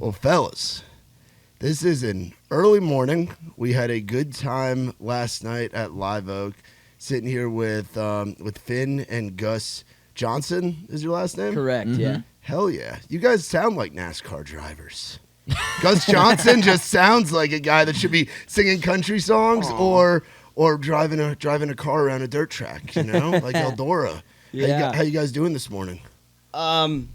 Well, fellas, this is an early morning. We had a good time last night at Live Oak, sitting here with Finn and Gus Johnson. Is your last name? Correct, yeah. Hell yeah. You guys sound like NASCAR drivers. Gus Johnson just sounds like a guy that should be singing country songs or driving a car around a dirt track, like Eldora. Yeah. How you guys doing this morning? I'm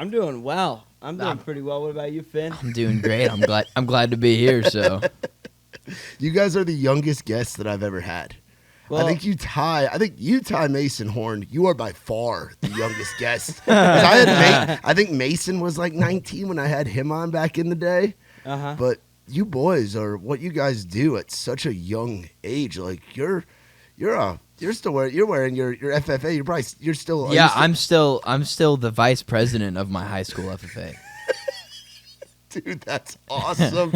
doing well. I'm doing pretty well. What about you, Finn? I'm doing great. I'm glad to be here. So, You guys are the youngest guests that I've ever had. Well, I think you tie Mason Horn. You are by far the youngest guest. 'Cause I think Mason was like 19 when I had him on back in the day. But you boys are what you guys do at such a young age. Like you're still wearing your FFA. You're still yeah. I'm still the vice president of my high school FFA. Dude, that's awesome.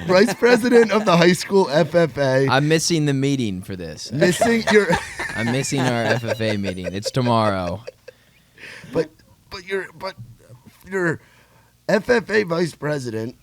Vice president of the high school FFA. I'm missing the meeting for this. I'm missing our FFA meeting. It's tomorrow. But you're FFA vice president,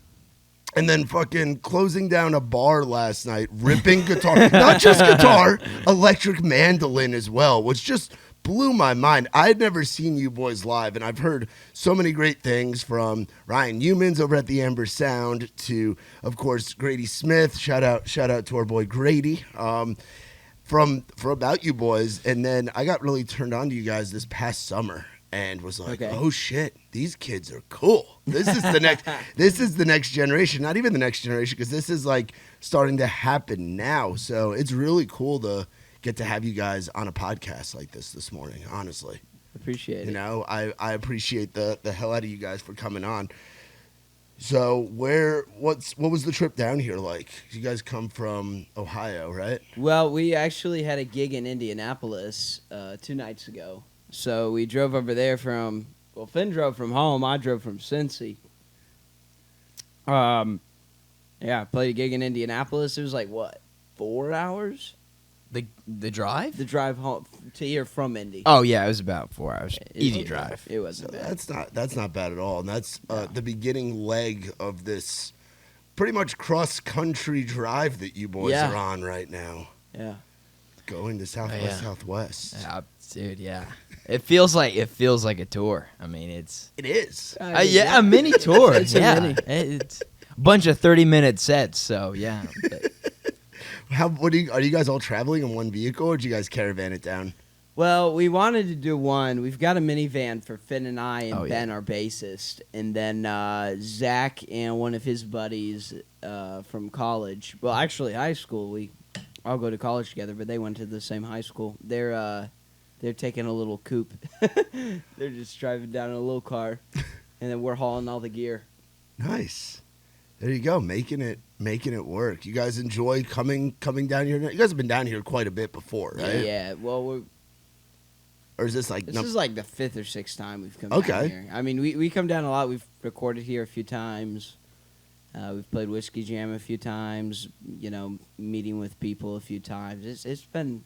and then fucking closing down a bar last night, ripping guitar, not just guitar, electric mandolin as well, which just blew my mind. I had never seen you boys live, and I've heard so many great things from Ryan Humans over at the Amber Sound to, of course, Grady Smith. Shout out to our boy Grady. From about you boys, and then I got really turned on to you guys this past summer. And was like, Oh shit, these kids are cool. This is the next. This is the next generation. Not even the next generation, because this is like starting to happen now. So it's really cool to get to have you guys on a podcast like this morning. Honestly, appreciate it. I appreciate the hell out of you guys for coming on. So what was the trip down here like? You guys come from Ohio, right? Well, we actually had a gig in Indianapolis 2 nights ago. So we drove over there Finn drove from home. I drove from Cincy. Played a gig in Indianapolis. It was like, 4 hours? The drive? The drive home to here from Indy. Oh yeah, it was about 4 hours. Easy drive. It wasn't bad. That's not bad at all, and that's the beginning leg of this pretty much cross-country drive that you boys are on right now. Yeah. Going to Southwest. Yeah, dude, yeah. It feels like a tour. I mean, it is. A mini tour. It's a mini. It's a bunch of 30-minute sets. So yeah. Are you guys all traveling in one vehicle, or did you guys caravan it down? Well, we wanted to do one. We've got a minivan for Finn and I and Ben, our bassist, and then Zach and one of his buddies from college. Well, actually, high school. We all go to college together, but they went to the same high school. They're taking a little coupe. They're just driving down in a little car, and then we're hauling all the gear. Nice. There you go, making it work. You guys enjoy coming down here? You guys have been down here quite a bit before, right? Yeah. Well, or is this like this is like the 5th or 6th time we've come down here. I mean, we come down a lot. We've recorded here a few times. We've played Whiskey Jam a few times. Meeting with people a few times. It's been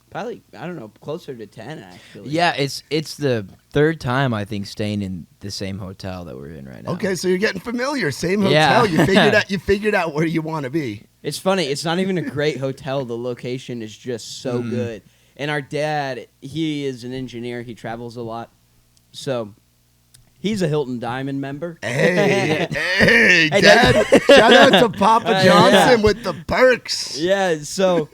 probably, I don't know, closer to 10 actually. Yeah, it's the 3rd time I think staying in the same hotel that we're in right now. Okay, so you're getting familiar. Same hotel. Yeah. You figured out where you want to be. It's funny. It's not even a great hotel. The location is just so good. And our dad, he is an engineer. He travels a lot. So he's a Hilton Diamond member. Hey, Dad. Shout out to Papa Johnson with the perks. Yeah, so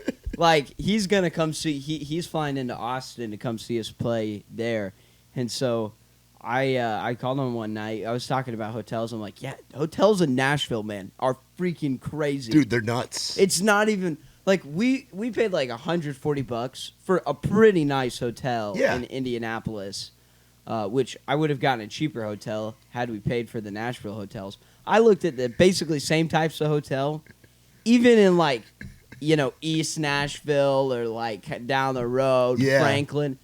he's going to come see, he's flying into Austin to come see us play there. And so I called him one night. I was talking about hotels. I'm like, yeah, hotels in Nashville, man, are freaking crazy. Dude, they're nuts. It's not even, we paid $140 for a pretty nice hotel in Indianapolis, which I would have gotten a cheaper hotel had we paid for the Nashville hotels. I looked at the basically same types of hotel, even in East Nashville or down the road, Franklin.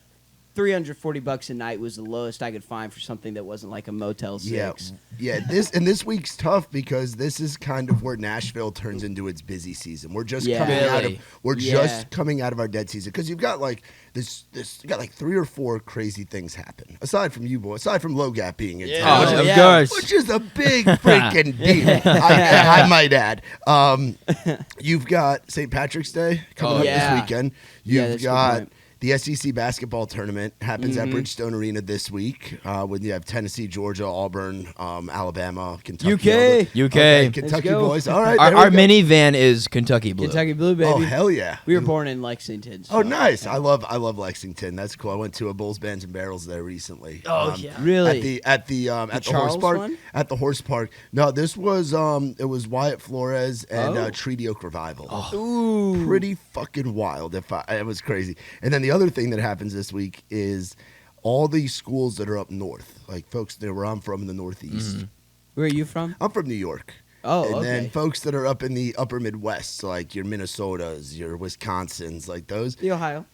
$340 a night was the lowest I could find for something that wasn't like a Motel 6. Yeah. This week's tough because this is kind of where Nashville turns into its busy season. We're just just coming out of our dead season because you've got like this. You got like 3 or 4 crazy things happen aside from you, boy. Aside from Low Gap being in town, of course, which is a big freaking deal. I might add. You've got St. Patrick's Day coming up this weekend. You've got the SEC basketball tournament happens at Bridgestone Arena this week. When you have Tennessee, Georgia, Auburn, Alabama, Kentucky, UK, Kentucky boys. All right, our minivan is Kentucky Blue. Kentucky Blue, baby. Oh hell yeah! We were born in Lexington. So. Oh nice! I love Lexington. That's cool. I went to a Bulls, Bands, and Barrels there recently. Really? At the horse park. One? At the horse park. No, this was it was Wyatt Flores and Treaty Oak Revival. Ooh, pretty fucking wild. It was crazy. And then the other thing that happens this week is all these schools that are up north, like folks that where I'm from in the Northeast. Mm-hmm. Where are you from? I'm from New York. Oh, and okay. then folks that are up in the upper Midwest, so like your Minnesotas, your Wisconsins, like those. The Ohio.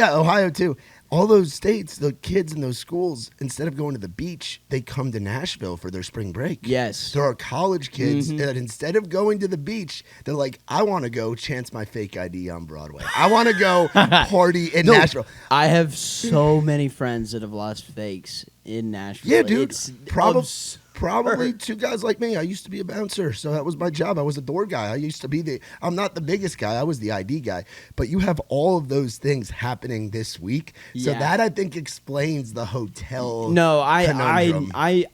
Ohio too. All those states, the kids in those schools, instead of going to the beach, they come to Nashville for their spring break. Yes. There are college kids that instead of going to the beach, they're like, I want to go chance my fake ID on Broadway. I want to go party in Nashville. I have so many friends that have lost fakes in Nashville. Yeah, dude. It's Probably 2 guys like me. I used to be a bouncer, so that was my job. I was a door guy. I'm not the biggest guy. I was the ID guy. But you have all of those things happening this week. So that, I think, explains the hotel conundrum. I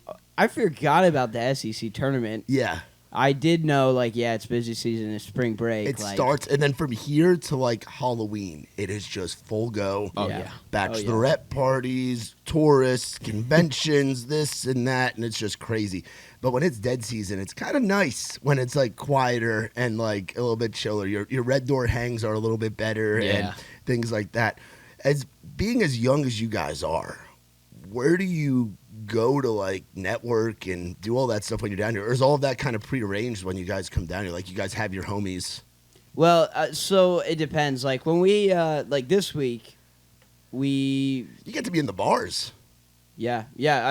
forgot about the SEC tournament. Yeah. I did know, it's busy season, it's spring break. It starts, and then from here to, Halloween, it is just full go. Oh, yeah. Bachelorette parties, tourists, conventions, this and that, and it's just crazy. But when it's dead season, it's kind of nice when it's, quieter and, a little bit chiller. Your red door hangs are a little bit better and things like that. Being as young as you guys are, where do you go to network and do all that stuff when you're down here, or is all of that kind of prearranged when you guys come down here? You guys have your homies. Well, so it depends. When we this week, you get to be in the bars. Yeah.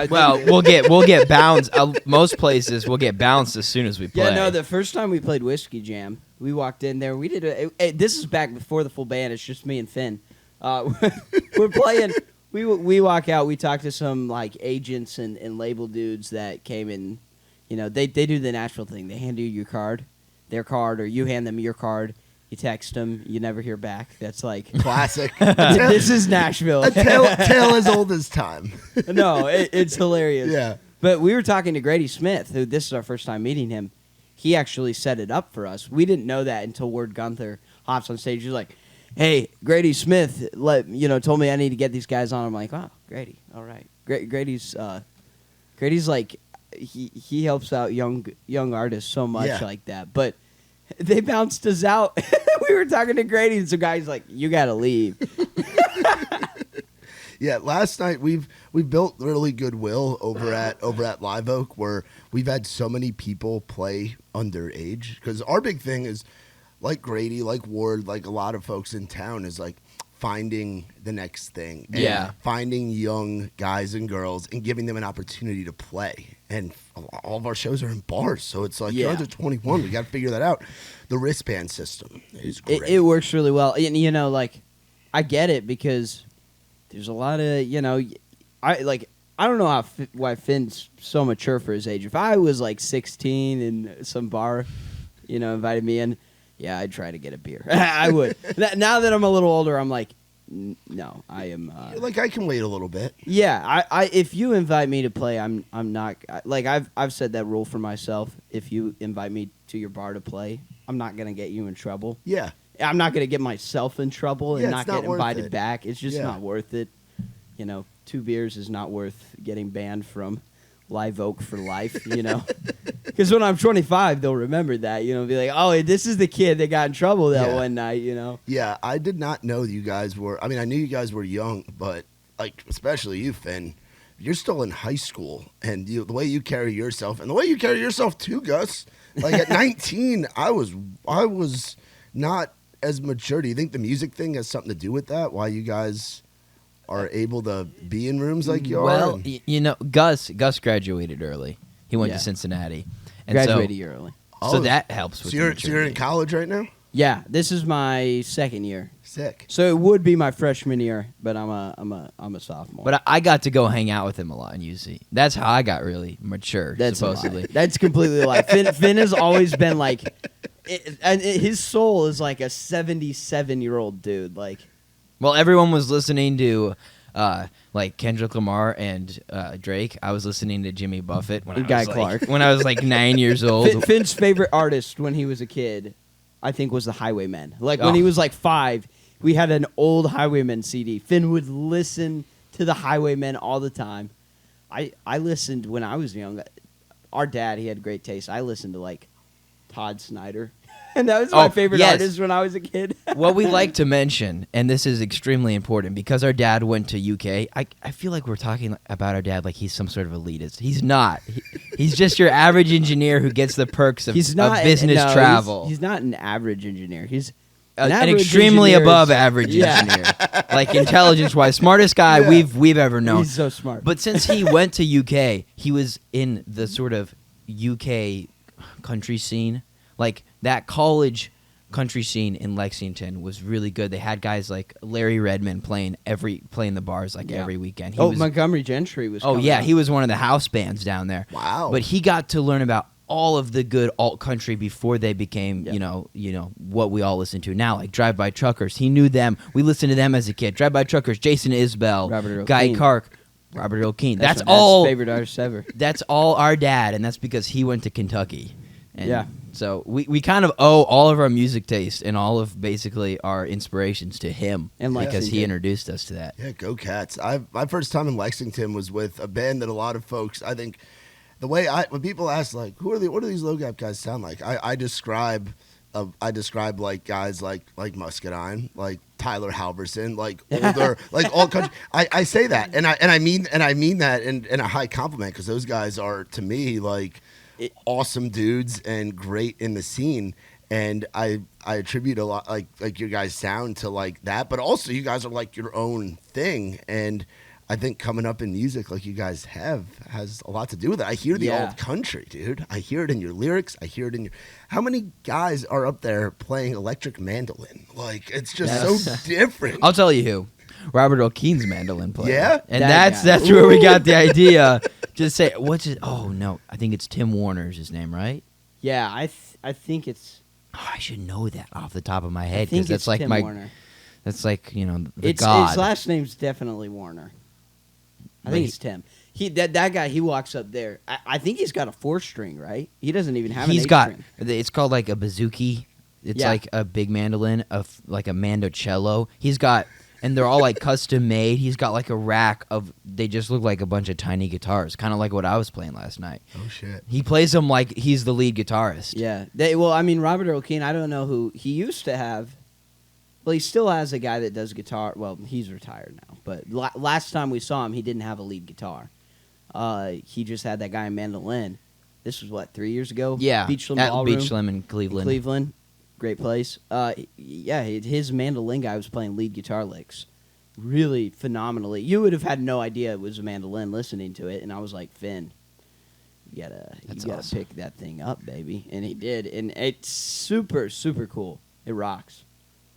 We'll get bounced. Most places we'll get bounced as soon as we play. Yeah, no. The first time we played Whiskey Jam, we walked in there. We did this is back before the full band. It's just me and Finn. We're playing. We walk out. We talk to some agents and label dudes that came in. They do the Nashville thing. They hand you their card, or you hand them your card. You text them. You never hear back. That's classic. This is Nashville. A tale as old as time. No, it's hilarious. Yeah. But we were talking to Grady Smith, who this is our first time meeting him. He actually set it up for us. We didn't know that until Ward Gunther hops on stage. He's like, hey, Grady Smith, told me I need to get these guys on. I'm like, oh, Grady, all right. Grady's he helps out young artists so much like that. But they bounced us out. We were talking to Grady, and some guy's like, you got to leave. Yeah, last night we've built really goodwill over at Live Oak, where we've had so many people play underage, because our big thing is, like Grady, like Ward, like a lot of folks in town, is finding the next thing. And finding young guys and girls and giving them an opportunity to play. And all of our shows are in bars, so it's you're under 21. We got to figure that out. The wristband system is great. It works really well. And, I get it, because there's a lot of, I don't know why Finn's so mature for his age. If I was 16 and some bar, invited me in, yeah, I'd try to get a beer. I would. Now that I'm a little older, I'm like, no, I am. I can wait a little bit. Yeah, I if you invite me to play, I'm not. I've said that rule for myself. If you invite me to your bar to play, I'm not gonna get you in trouble. Yeah, I'm not gonna get myself in trouble and not get invited back. It's just not worth it. 2 beers is not worth getting banned from Live Oak for life, Because when I'm 25, they'll remember that, be like, oh, this is the kid that got in trouble that one night, Yeah, I did not know you guys were, I knew you guys were young, but, especially you, Finn, you're still in high school, and the way you carry yourself, and the way you carry yourself too, Gus, at 19, I was not as mature. Do you think the music thing has something to do with that? Why you guys are able to be in rooms like you are. Well, Gus graduated early. He went to Cincinnati. And Graduated early. So that helps with so you're in college right now? Yeah, this is my second year. Sick. So it would be my freshman year, but I'm a sophomore. But I got to go hang out with him a lot in UC. That's how I got really mature, supposedly. That's completely a lie. Finn has always been like, his soul is like a 77-year-old dude. Like, well, everyone was listening to like Kendrick Lamar and Drake. I was listening to Jimmy Buffett when I was like 9 years old. Finn's favorite artist when he was a kid, I think, was the Highwaymen. Like when he was like 5, we had an old Highwaymen CD. Finn would listen to the Highwaymen all the time. I listened when I was young. Our dad, he had great taste. I listened to like Todd Snyder. And that was my favorite artist when I was a kid. What we like to mention, and this is extremely important, because our dad went to UK, I feel like we're talking about our dad like he's some sort of elitist. He's not. He's just your average engineer who gets the perks of business travel. He's not an average engineer. He's an extremely above average engineer. Like intelligence-wise, smartest guy we've ever known. He's so smart. But since he went to UK, he was in the sort of UK country scene. Like, that college country scene in Lexington was really good. They had guys like Larry Redmond playing the bars every weekend. Montgomery Gentry was coming out. He was one of the house bands down there. Wow. But he got to learn about all of the good alt country before they became, you know, what we all listen to now, like Drive By Truckers. He knew them. We listened to them as a kid. Drive By Truckers, Jason Isbell, Guy Clark, Robert Earl Keen. That's all. Favorite artist ever. That's all our dad, and that's because he went to Kentucky. And so we kind of owe all of our music taste and all of basically our inspirations to him, and because he introduced us to that. Yeah, go Cats. My first time in Lexington was with a band that a lot of folks, I think, when people ask like, what do these low gap guys sound like? I describe like guys like Muscadine, like Tyler Halverson, like older, like all country. I say that, and I mean that in a high compliment, because those guys are, to me, like awesome dudes and great in the scene. And I attribute a lot like your guys' sound to like that, but also you guys are like your own thing. And I think coming up in music like you guys has a lot to do with it. I hear the old country, dude. I hear it in your lyrics. I hear it in your. How many guys are up there playing electric mandolin? Like, it's just so different. I'll tell you who. Robert Earl Keen's mandolin player. Yeah? And that's where we got the idea. Just say, what's it? Oh, no. I think it's Tim Warner's his name, right? Yeah, I think it's. Oh, I should know that off the top of my head, because that's like Tim Warner. That's like, the god. His last name's definitely Warner. I think it's Tim. That guy, he walks up there. I think he's got a 4-string, right? He doesn't even have an 8-string. It's called like a bouzouki. It's like a big mandolin, like a mandocello. He's got, and they're all like custom made. He's got like a rack of, they just look like a bunch of tiny guitars, kind of like what I was playing last night. Oh, shit. He plays them like he's the lead guitarist. Yeah. Robert Earl Keen, I don't know who he used to have. Well, he still has a guy that does guitar. Well, he's retired now. But last time we saw him, he didn't have a lead guitar. He just had that guy in mandolin. This was, 3 years ago? Yeah. Beachland at Ballroom. Beachland in Cleveland. Great place. His mandolin guy was playing lead guitar licks. Really phenomenally. You would have had no idea it was a mandolin listening to it. And I was like, Finn, you gotta pick that thing up, baby. And he did. And it's super, super cool. It rocks.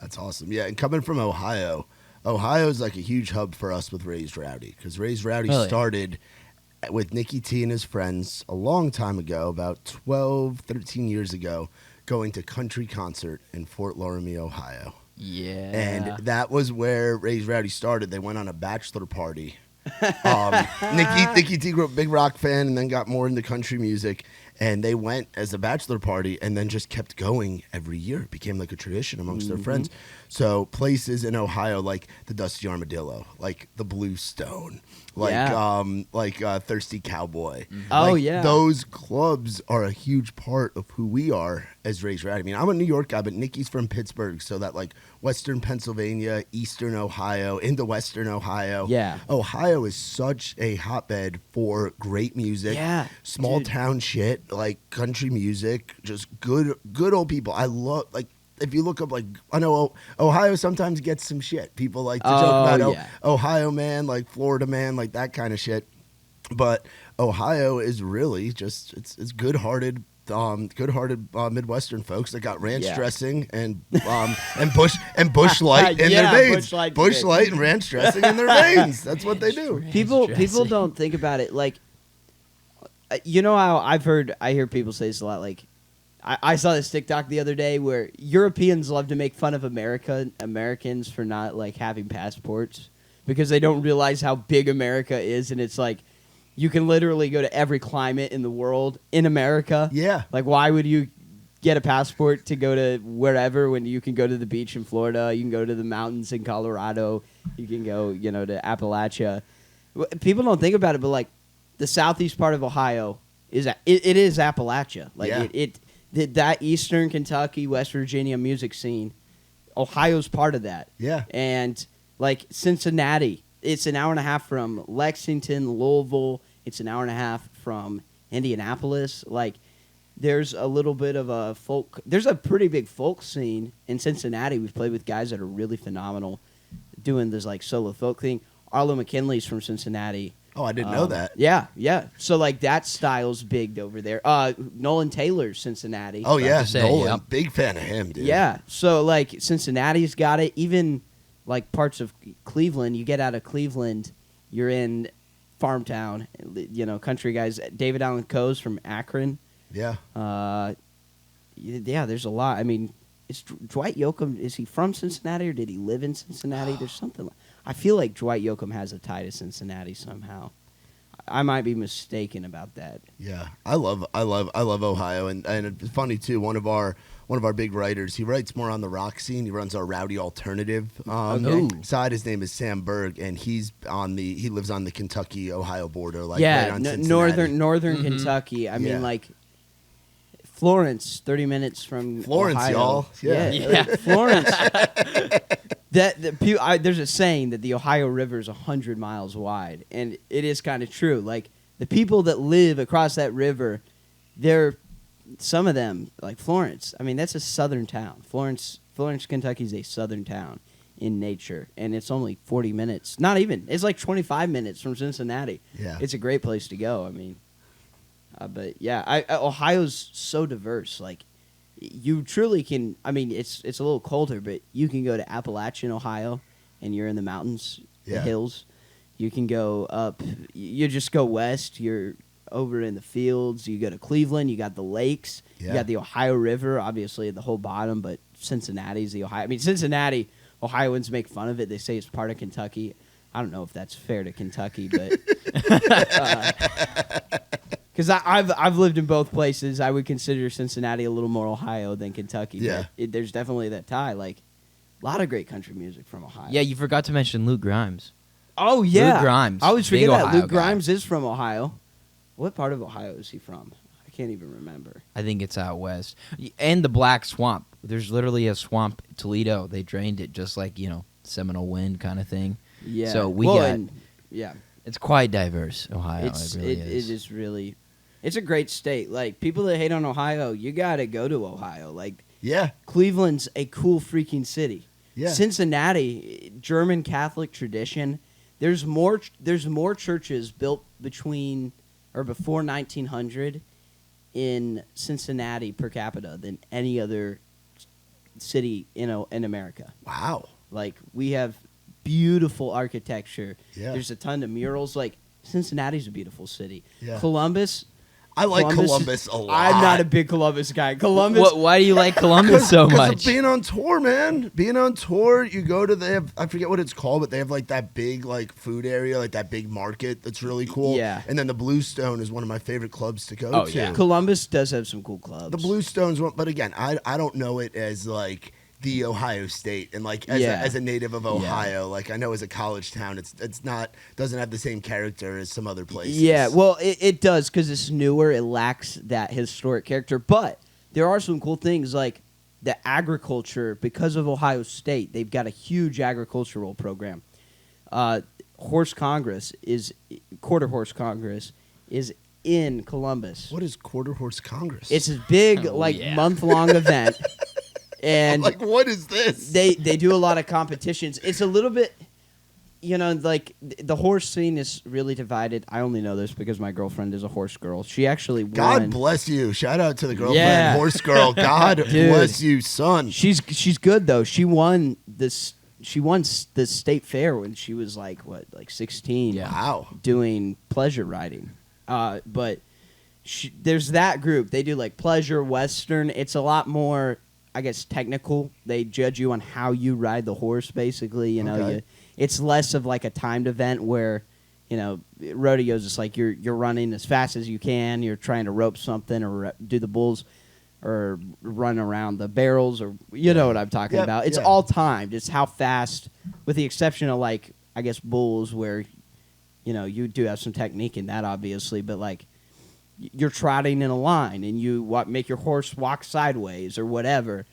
That's awesome. Yeah, and coming from Ohio is like a huge hub for us with Raised Rowdy, because Raised Rowdy started with Nicky T and his friends a long time ago, about 12, 13 years ago, going to country concert in Fort Laramie, Ohio. Yeah. And that was where Raised Rowdy started. They went on a bachelor party. Nicky T grew up a big rock fan and then got more into country music. And they went as a bachelor party and then just kept going every year. It became like a tradition amongst their friends. So places in Ohio like the Dusty Armadillo, like the Blue Stone, like Thirsty Cowboy. Those clubs are a huge part of who we are as Raised Rowdy. I mean, I'm a New York guy, but Nicky's from Pittsburgh, so that like Western Pennsylvania, Eastern Ohio, into Western Ohio. Yeah. Ohio is such a hotbed for great music. Yeah. Small town shit, like country music, just good old people. I love, like, if you look up, like, I know Ohio sometimes gets some shit. People like to joke about Ohio man, like Florida man, like that kind of shit. But Ohio is really just it's good-hearted Midwestern folks that got ranch dressing and Bush Light in their veins. Bush Light and ranch dressing in their veins. That's what they do. People don't think about it. Like, you know how I hear people say this a lot. Like, I saw this TikTok the other day where Europeans love to make fun of Americans for not like having passports because they don't realize how big America is, and it's like you can literally go to every climate in the world in America. Yeah. Like, why would you get a passport to go to wherever when you can go to the beach in Florida, you can go to the mountains in Colorado, you can go, to Appalachia. People don't think about it, but like the southeast part of Ohio is it is Appalachia. Like that eastern Kentucky, West Virginia music scene, Ohio's part of that. Yeah. And like Cincinnati, it's an hour and a half from Lexington, Louisville. It's an hour and a half from Indianapolis. Like, there's a little bit of a folk. There's a pretty big folk scene in Cincinnati. We've played with guys that are really phenomenal doing this like solo folk thing. Arlo McKinley's from Cincinnati. Oh, I didn't know that. Yeah, yeah. So like that style's big over there. Nolan Taylor's Cincinnati. Oh yeah, Nolan. Big fan of him, dude. Yeah. So like Cincinnati's got it. Even like parts of Cleveland, you get out of Cleveland, you're in farm town, country guys. David Allan Coe's from Akron. Yeah. Yeah, there's a lot. I mean, it's Dwight Yoakam. Is he from Cincinnati or did he live in Cincinnati? There's something. I feel like Dwight Yoakam has a tie to Cincinnati somehow. I might be mistaken about that. Yeah, I love Ohio, and it's funny too. One of our big writers, he writes more on the rock scene. He runs our Rowdy alternative side. His name is Sam Berg, and he lives on the Kentucky-Ohio border, like right on Cincinnati. northern Kentucky. I mean, like Florence, 30 minutes from Florence, Ohio. Y'all. Yeah. Florence. There's a saying that the Ohio River is 100 miles wide, and it is kind of true. Like, the people that live across that river, some of them, like Florence, I mean, that's a southern town. Florence, Kentucky is a southern town in nature, and it's only 40 minutes. Not even. It's like 25 minutes from Cincinnati. Yeah. It's a great place to go. I mean, but yeah, Ohio's so diverse. Like, you truly can. I mean, it's a little colder, but you can go to Appalachian, Ohio, and you're in the mountains, the hills. You can go up. You just go west. You're over in the fields. You go to Cleveland. You got the lakes. Yeah. You got the Ohio River, obviously at the whole bottom. But Cincinnati's the Ohio. I mean, Cincinnati, Ohioans make fun of it. They say it's part of Kentucky. I don't know if that's fair to Kentucky, but because I've lived in both places, I would consider Cincinnati a little more Ohio than Kentucky. Yeah, there's definitely that tie. Like, a lot of great country music from Ohio. Yeah, you forgot to mention Luke Grimes. Oh yeah, Luke Grimes. I always forget that Luke Grimes is from Ohio. What part of Ohio is he from? I can't even remember. I think it's out west. And the Black Swamp. There's literally a swamp in Toledo. They drained it just like, Seminole Wind kind of thing. Yeah. So it's quite diverse, Ohio. It is really. It's a great state. Like, people that hate on Ohio, you got to go to Ohio. Like, Cleveland's a cool freaking city. Yeah. Cincinnati, German Catholic tradition. There's more churches built before 1900 in Cincinnati per capita than any other city in America. Wow. Like, we have beautiful architecture. Yeah. There's a ton of murals. Like, Cincinnati's a beautiful city. Yeah. Columbus. I like Columbus a lot. I'm not a big Columbus guy. Columbus. Why do you like Columbus so much? Because of being on tour, man. Being on tour, you go to I forget what it's called, but they have like that big like food area, like that big market that's really cool. Yeah. And then the Bluestone is one of my favorite clubs to go to. Yeah. Columbus does have some cool clubs. The Bluestone's one, but again, I don't know it as like the Ohio State, and like as a native of Ohio, like I know as a college town, it's doesn't have the same character as some other places. Yeah, well, it does because it's newer. It lacks that historic character, but there are some cool things like the agriculture. Because of Ohio State, they've got a huge agricultural program. Quarter Horse Congress is in Columbus. What is Quarter Horse Congress? It's a big month-long event. And like, what is this? They do a lot of competitions. It's a little bit, like the horse scene is really divided. I only know this because my girlfriend is a horse girl. She actually won. God bless you. Shout out to the girlfriend, horse girl. God bless you, son. She's good though. She won this. She won the state fair when she was like 16. Yeah. Wow. Doing pleasure riding. But there's that group. They do like pleasure, Western. It's a lot more, I guess, technical. They judge you on how you ride the horse, basically. Okay. It's less of like a timed event where, rodeos. It's like you're running as fast as you can. You're trying to rope something or do the bulls, or run around the barrels, or you know what I'm talking about. It's all timed. It's how fast, with the exception of like I guess bulls, where you do have some technique in that, obviously, but like you're trotting in a line and you make your horse walk sideways or whatever.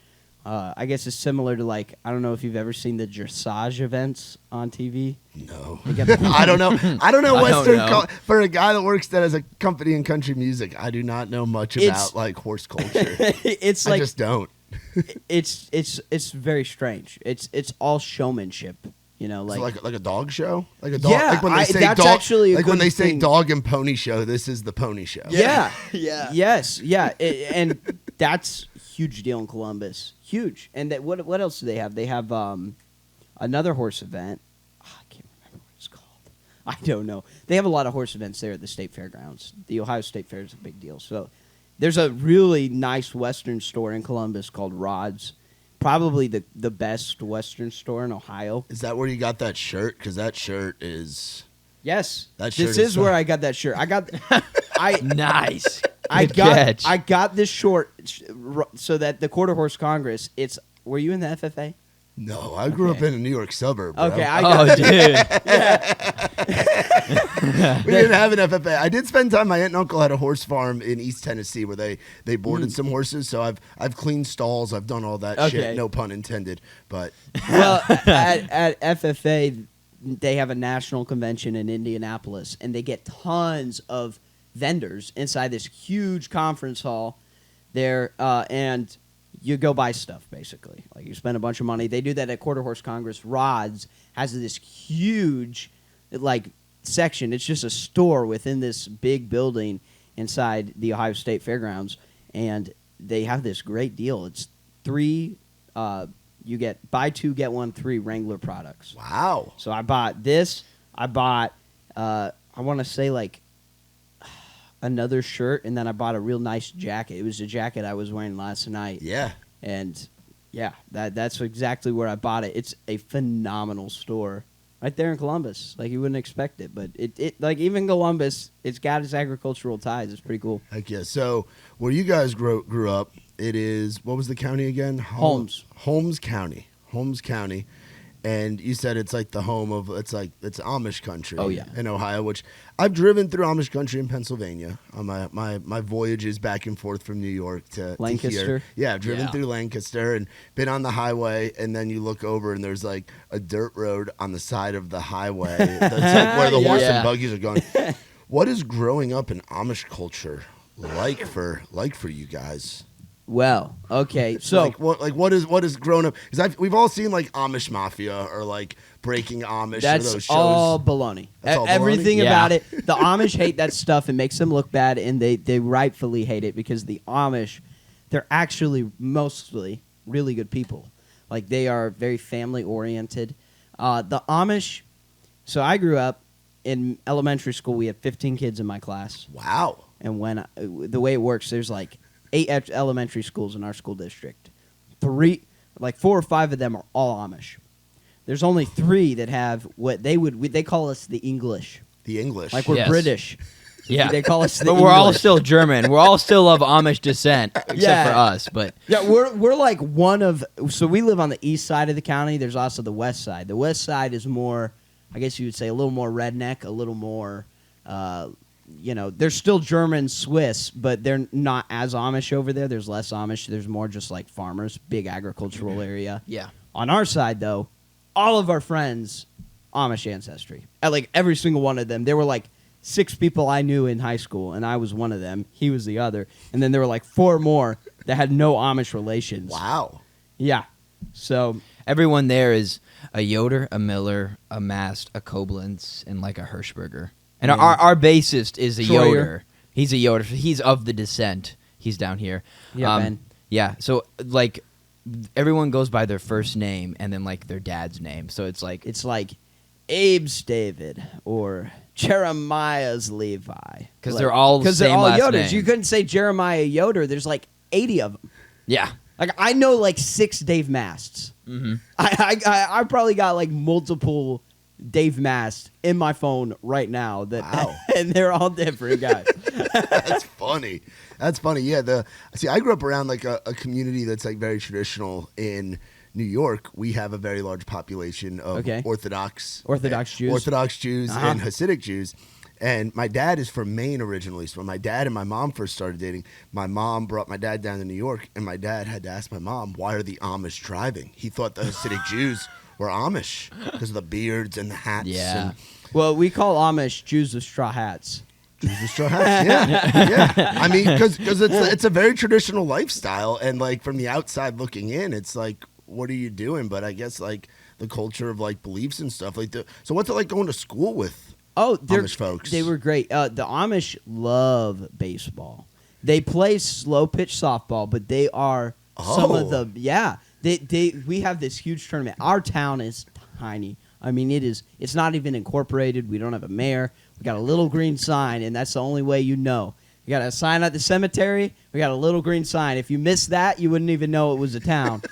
I guess it's similar to like, I don't know if you've ever seen the dressage events on TV. No. I don't know. I don't know Western for a guy that works that as a company in country music. I do not know much about like horse culture. It's I like, just don't. it's very strange. It's all showmanship. Like so like a dog show, like a dog. Yeah, like when they say that's dog, actually a like when good they say thing. dog and pony show. This is the pony show. Yeah. Yeah. Yes. Yeah. And that's huge deal in Columbus. Huge. And what else do they have? They have another horse event. I can't remember what it's called. I don't know. They have a lot of horse events there at the state fairgrounds. The Ohio State Fair is a big deal. So there's a really nice Western store in Columbus called Rod's. Probably the best Western store in Ohio. Is that where you got that shirt? Because that shirt is. Yes. That shirt this is where I got that shirt. Nice. I Good got catch. I got this short so that the Quarter Horse Congress. Were you in the FFA? No, I grew up in a New York suburb. Bro. Okay, dude. We didn't have an FFA. I did spend time. My aunt and uncle had a horse farm in East Tennessee where they boarded some horses. So I've cleaned stalls. I've done all that shit. No pun intended. But well, at FFA, they have a national convention in Indianapolis, and they get tons of vendors inside this huge conference hall there, and you go buy stuff, basically. Like, you spend a bunch of money. They do that at Quarter Horse Congress. Rod's has this huge, like, section. It's just a store within this big building inside the Ohio State Fairgrounds, and they have this great deal. It's you get buy two, get one, 3 Wrangler products. wow. So I bought this. I bought, I want to say, like, another shirt, and then I bought a real nice jacket. It was a jacket I was wearing last night. Yeah. And, yeah, that's exactly where I bought it. It's a phenomenal store right there in Columbus. Like, you wouldn't expect it. But, it like, even Columbus, it's got its agricultural ties. It's pretty cool. Heck yeah. So where you guys grew up, it is, what was the county again? Holmes. Holmes County. And you said it's like the home of, it's Amish country. Oh, yeah. In Ohio, which I've driven through Amish country in Pennsylvania on my voyages back and forth from New York to Lancaster? here. Yeah, I've driven through Lancaster and been on the highway, and then you look over and there's like a dirt road on the side of the highway. That's like where the horse and buggies are going. What is growing up in Amish culture like for you guys? Well, okay, so what is grown up? Because we've all seen like Amish Mafia or like Breaking Amish. that's or those shows. all baloney. That's all baloney? Everything Yeah. about it. The Amish hate that stuff. It makes them look bad, and they rightfully hate it because the Amish, they're actually mostly really good people. Like, they are very family oriented. The Amish. So I grew up in elementary school. We had 15 kids in my class, Wow. and the way it works, there's like 8 elementary schools in our school district. 4 or 5 of them are all Amish. There's only 3 that have what they call us the English. The English. Like, we're Yes. British. Yeah. They call us the But we're all English. still German. We're all still of Amish descent, except for us. But Yeah, we're like one of. So we live on the east side of the county. There's also the west side. The west side is more, I guess you would say, a little more redneck, a little more. They're still German Swiss, but they're not as Amish over there. There's less Amish. There's more just like farmers, big agricultural area. yeah, On our side, though, all of our friends, Amish ancestry. Like, every single one of them. There were like 6 people I knew in high school, and I was one of them. He was the other. And then there were like 4 more that had no Amish relations. Wow. Yeah. So everyone there is a Yoder, a Miller, a Mast, a Koblenz, and like a Hirschberger. And our bassist is a Troyer. Yoder. He's a Yoder. He's of the descent. He's down here. Yeah, Ben. Yeah. So like everyone goes by their first name and then like their dad's name. So it's like Abe's David or Jeremiah's Levi. Because they're all the same last Yoders. name. You couldn't say Jeremiah Yoder. There's like 80 of them. Yeah. Like I know like 6 Dave Masts. Mm-hmm. I probably got like multiple Dave Mast in my phone right now. Wow. And they're all different guys. That's funny. Yeah. I grew up around like a community that's like very traditional in New York. We have a very large population of Orthodox Jews, and Hasidic Jews. And my dad is from Maine originally. So when my dad and my mom first started dating, my mom brought my dad down to New York, and my dad had to ask my mom, why are the Amish driving? He thought the Hasidic Jews were Amish because of the beards and the hats. Yeah. Well, we call Amish Jews with straw hats. Jews with straw hats, yeah. I mean, because it's a very traditional lifestyle, and like from the outside looking in, it's like, what are you doing? But I guess like the culture of like beliefs and stuff like that. So what's it like going to school with Amish folks? They were great. The Amish love baseball. They play slow pitch softball, but they are some of the we have this huge tournament. Our town is tiny. I mean, it's not even incorporated. We don't have a mayor. We got a little green sign, and that's the only way you know. We got a sign at the cemetery. We got a little green sign. If you missed that, you wouldn't even know it was a town.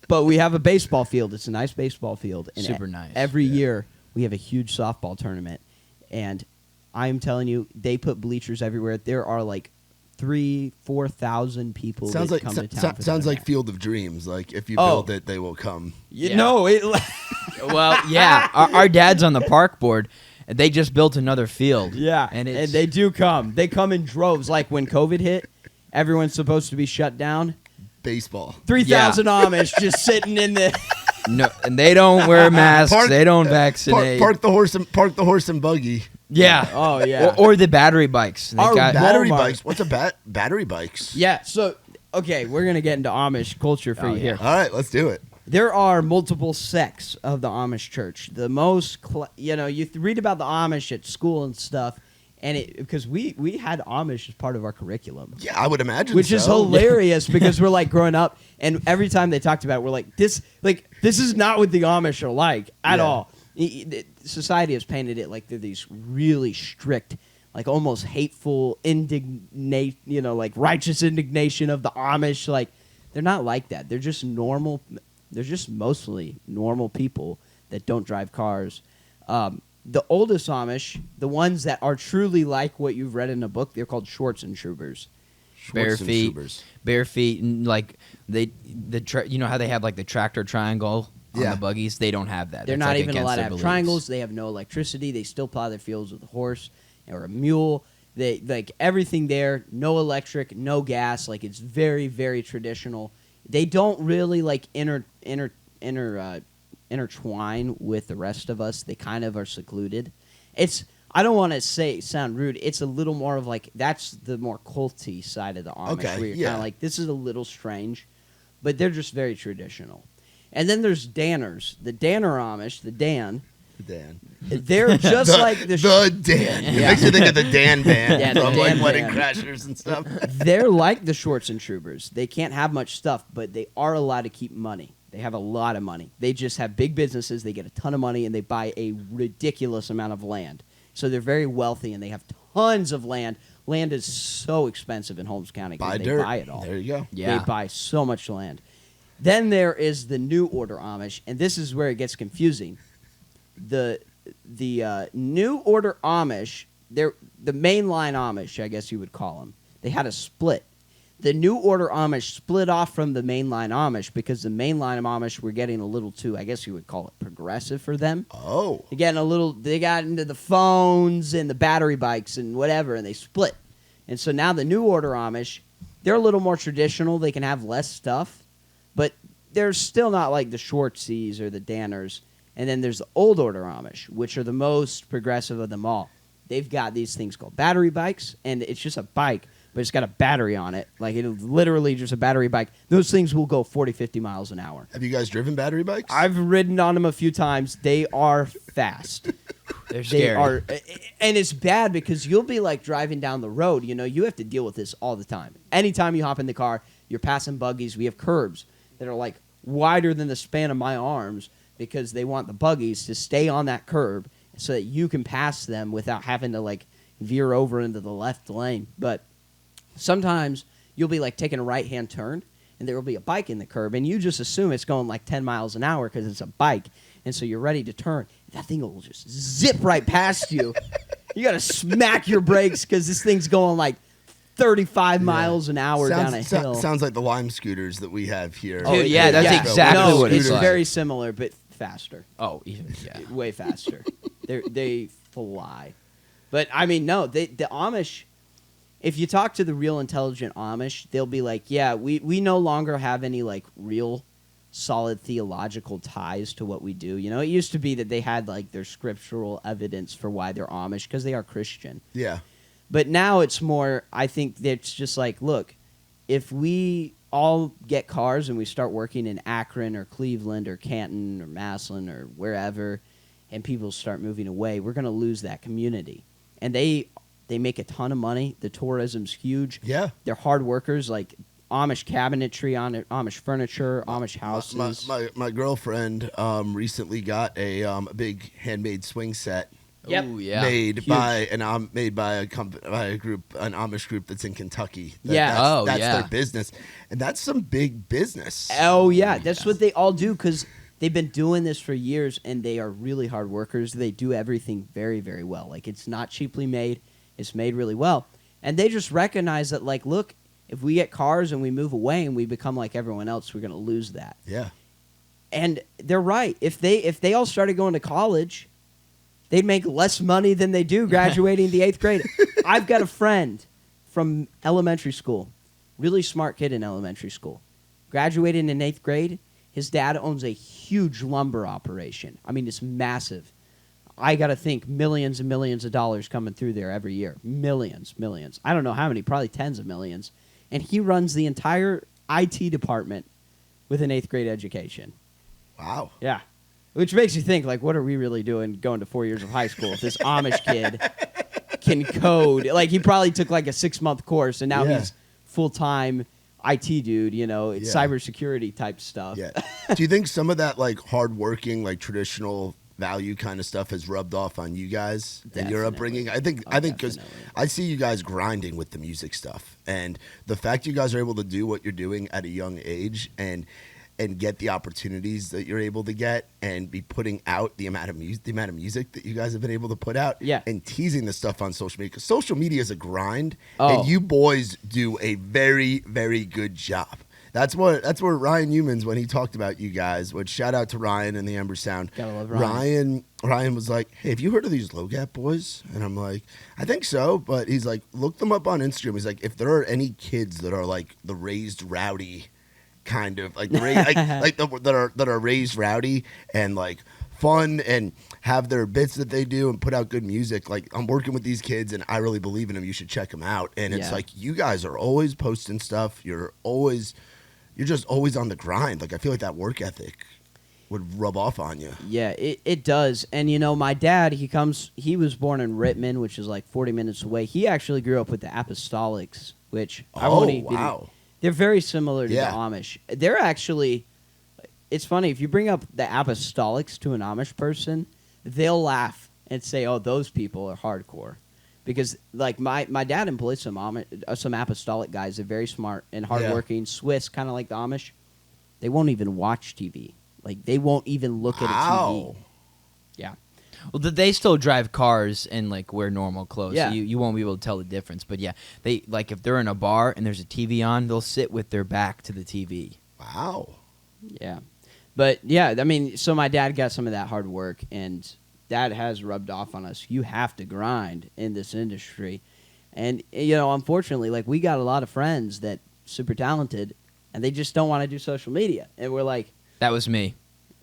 But we have a baseball field. It's a nice baseball field. And super nice. Every year, we have a huge softball tournament. And I'm telling you, they put bleachers everywhere. There are like 3,000-4,000 people that come to town. Sounds like Field of Dreams. Like if you build it, they will come. No, well, yeah. Our dad's on the park board. They just built another field. Yeah, and they do come. They come in droves. Like when COVID hit, everyone's supposed to be shut down. Baseball. 3,000 Amish just sitting in the. No, and they don't wear masks. They don't vaccinate. Park the horse and buggy. Yeah. Oh yeah. Or the battery bikes. Battery bikes. What's a battery bikes? Yeah. So okay, we're gonna get into Amish culture for you here. All right, let's do it. There are multiple sects of the Amish church. The most, you read about the Amish at school and stuff, and because we had Amish as part of our curriculum. Yeah, I would imagine, which is hilarious because we're like growing up, and every time they talked about it, we're like, this is not what the Amish are like at all. Society has painted it like they're these really strict, like almost hateful, like righteous indignation of the Amish. Like they're not like that. They're just normal. They're just mostly normal people that don't drive cars. The oldest Amish, the ones that are truly like what you've read in a book, they're called Schwarzenschubers. Bare feet, and like you know how they have like the tractor triangle on the buggies? They don't have that. They're not even allowed to have triangles. They have no electricity. They still plow their fields with a horse or a mule. They like everything there. No electric, no gas. Like it's very, very traditional. They don't really like intertwine with the rest of us. They kind of are secluded. I don't want to sound rude. It's a little more of like that's the more culty side of the Amish. Okay, where you're kind of like this is a little strange, but they're just very traditional. And then there's Danners, the Danner Amish, the Dan. They're just like the Dan. It makes you think of the Dan Band from like Wedding Band. Crashers and stuff. They're like the Schwarzenschubers. They can't have much stuff, but they are allowed to keep money. They have a lot of money. They just have big businesses. They get a ton of money, and they buy a ridiculous amount of land. So they're very wealthy, and they have tons of land. Land is so expensive in Holmes County because they buy it all. There you go. Yeah. They buy so much land. Then there is the New Order Amish, and this is where it gets confusing. The New Order Amish, they're the mainline Amish, I guess you would call them. They had a split. The New Order Amish split off from the mainline Amish because the mainline Amish were getting a little too, I guess you would call it progressive for them. Oh. They got into the phones and the battery bikes and whatever, and they split. And so now the New Order Amish, they're a little more traditional. They can have less stuff, but they're still not like the Schwartzies or the Danners. And then there's the Old Order Amish, which are the most progressive of them all. They've got these things called battery bikes, and it's just a bike, but it's got a battery on it. Like, it's literally just a battery bike. Those things will go 40, 50 miles an hour. Have you guys driven battery bikes? I've ridden on them a few times. They are fast. They're scary. And it's bad because you'll be like driving down the road. You know, you have to deal with this all the time. Anytime you hop in the car, you're passing buggies. We have curbs that are like wider than the span of my arms because they want the buggies to stay on that curb so that you can pass them without having to like veer over into the left lane. But sometimes you'll be like taking a right-hand turn and there will be a bike in the curb and you just assume it's going like 10 miles an hour because it's a bike. And so you're ready to turn. That thing will just zip right past you. You got to smack your brakes because this thing's going like 35 miles an hour down a hill. Sounds like the Lime scooters that we have here. Dude, yeah, that's exactly what it's like. Very similar, but faster. Oh, even, yeah. Way faster. They fly. But, I mean, no, the Amish, if you talk to the real intelligent Amish, they'll be like, yeah, we no longer have any, like, real solid theological ties to what we do. You know, it used to be that they had, like, their scriptural evidence for why they're Amish because they are Christian. Yeah. But now it's more, I think it's just like, look, if we all get cars and we start working in Akron or Cleveland or Canton or Massillon or wherever, and people start moving away, we're going to lose that community. And they make a ton of money. The tourism's huge. Yeah. They're hard workers, like Amish cabinetry on it, Amish furniture, Amish houses. My girlfriend recently got a big handmade swing set. Yep. Ooh, yeah. Made Huge. by an Amish group that's in Kentucky. Yeah. That's their business, and that's some big business. Oh yeah, that's what they all do because they've been doing this for years, and they are really hard workers. They do everything very, very well. Like, it's not cheaply made; it's made really well, and they just recognize that. Like, look, if we get cars and we move away and we become like everyone else, we're going to lose that. Yeah, and they're right. If they all started going to college, they'd make less money than they do graduating the 8th grade. I've got a friend from elementary school, really smart kid in elementary school, graduated in 8th grade. His dad owns a huge lumber operation. I mean, it's massive. I got to think millions and millions of dollars coming through there every year. Millions. I don't know how many, probably tens of millions. And he runs the entire IT department with an 8th grade education. wow. Yeah. Which makes you think, like, what are we really doing going to 4 years of high school if this Amish kid can code? Like, he probably took, like, a 6-month course, and now he's full-time IT dude, you know, it's cybersecurity type stuff. Yeah. Do you think some of that, like, hardworking, like, traditional value kind of stuff has rubbed off on you guys and your upbringing? I think because I see you guys grinding with the music stuff, and the fact you guys are able to do what you're doing at a young age and get the opportunities that you're able to get and be putting out the amount of music that you guys have been able to put out and teasing this stuff on social media, because social media is a grind and you boys do a very, very good job. That's where Ryan Humans, when he talked about you guys, which shout out to Ryan and the Amber Sound. Gotta love Ryan. Ryan was like, hey, have you heard of these Low Gap boys? And I'm like, I think so. But he's like, look them up on Instagram. He's like, if there are any kids that are like the raised rowdy kind of like, that are raised rowdy and like fun and have their bits that they do and put out good music, like I'm working with these kids and I really believe in them. You should check them out. And it's like, you guys are always posting stuff. You're just always on the grind. Like, I feel like that work ethic would rub off on you. Yeah, it does. And, you know, my dad, he was born in Rittman, which is like 40 minutes away. He actually grew up with the Apostolics, which I won't even. Wow. They're very similar to the Amish. They're actually, it's funny, if you bring up the Apostolics to an Amish person, they'll laugh and say, oh, those people are hardcore. Because, like, my dad employs some apostolic guys. They're very smart and hardworking, Swiss, kind of like the Amish. They won't even watch TV. Like, they won't even look at a TV. Yeah. Well, they still drive cars and, like, wear normal clothes. Yeah. So you won't be able to tell the difference. But, yeah, they like if they're in a bar and there's a TV on, they'll sit with their back to the TV. Wow. Yeah. But, yeah, I mean, so my dad got some of that hard work, and that has rubbed off on us. You have to grind in this industry. And, you know, unfortunately, like, we got a lot of friends that super talented, and they just don't want to do social media. And we're like... That was me.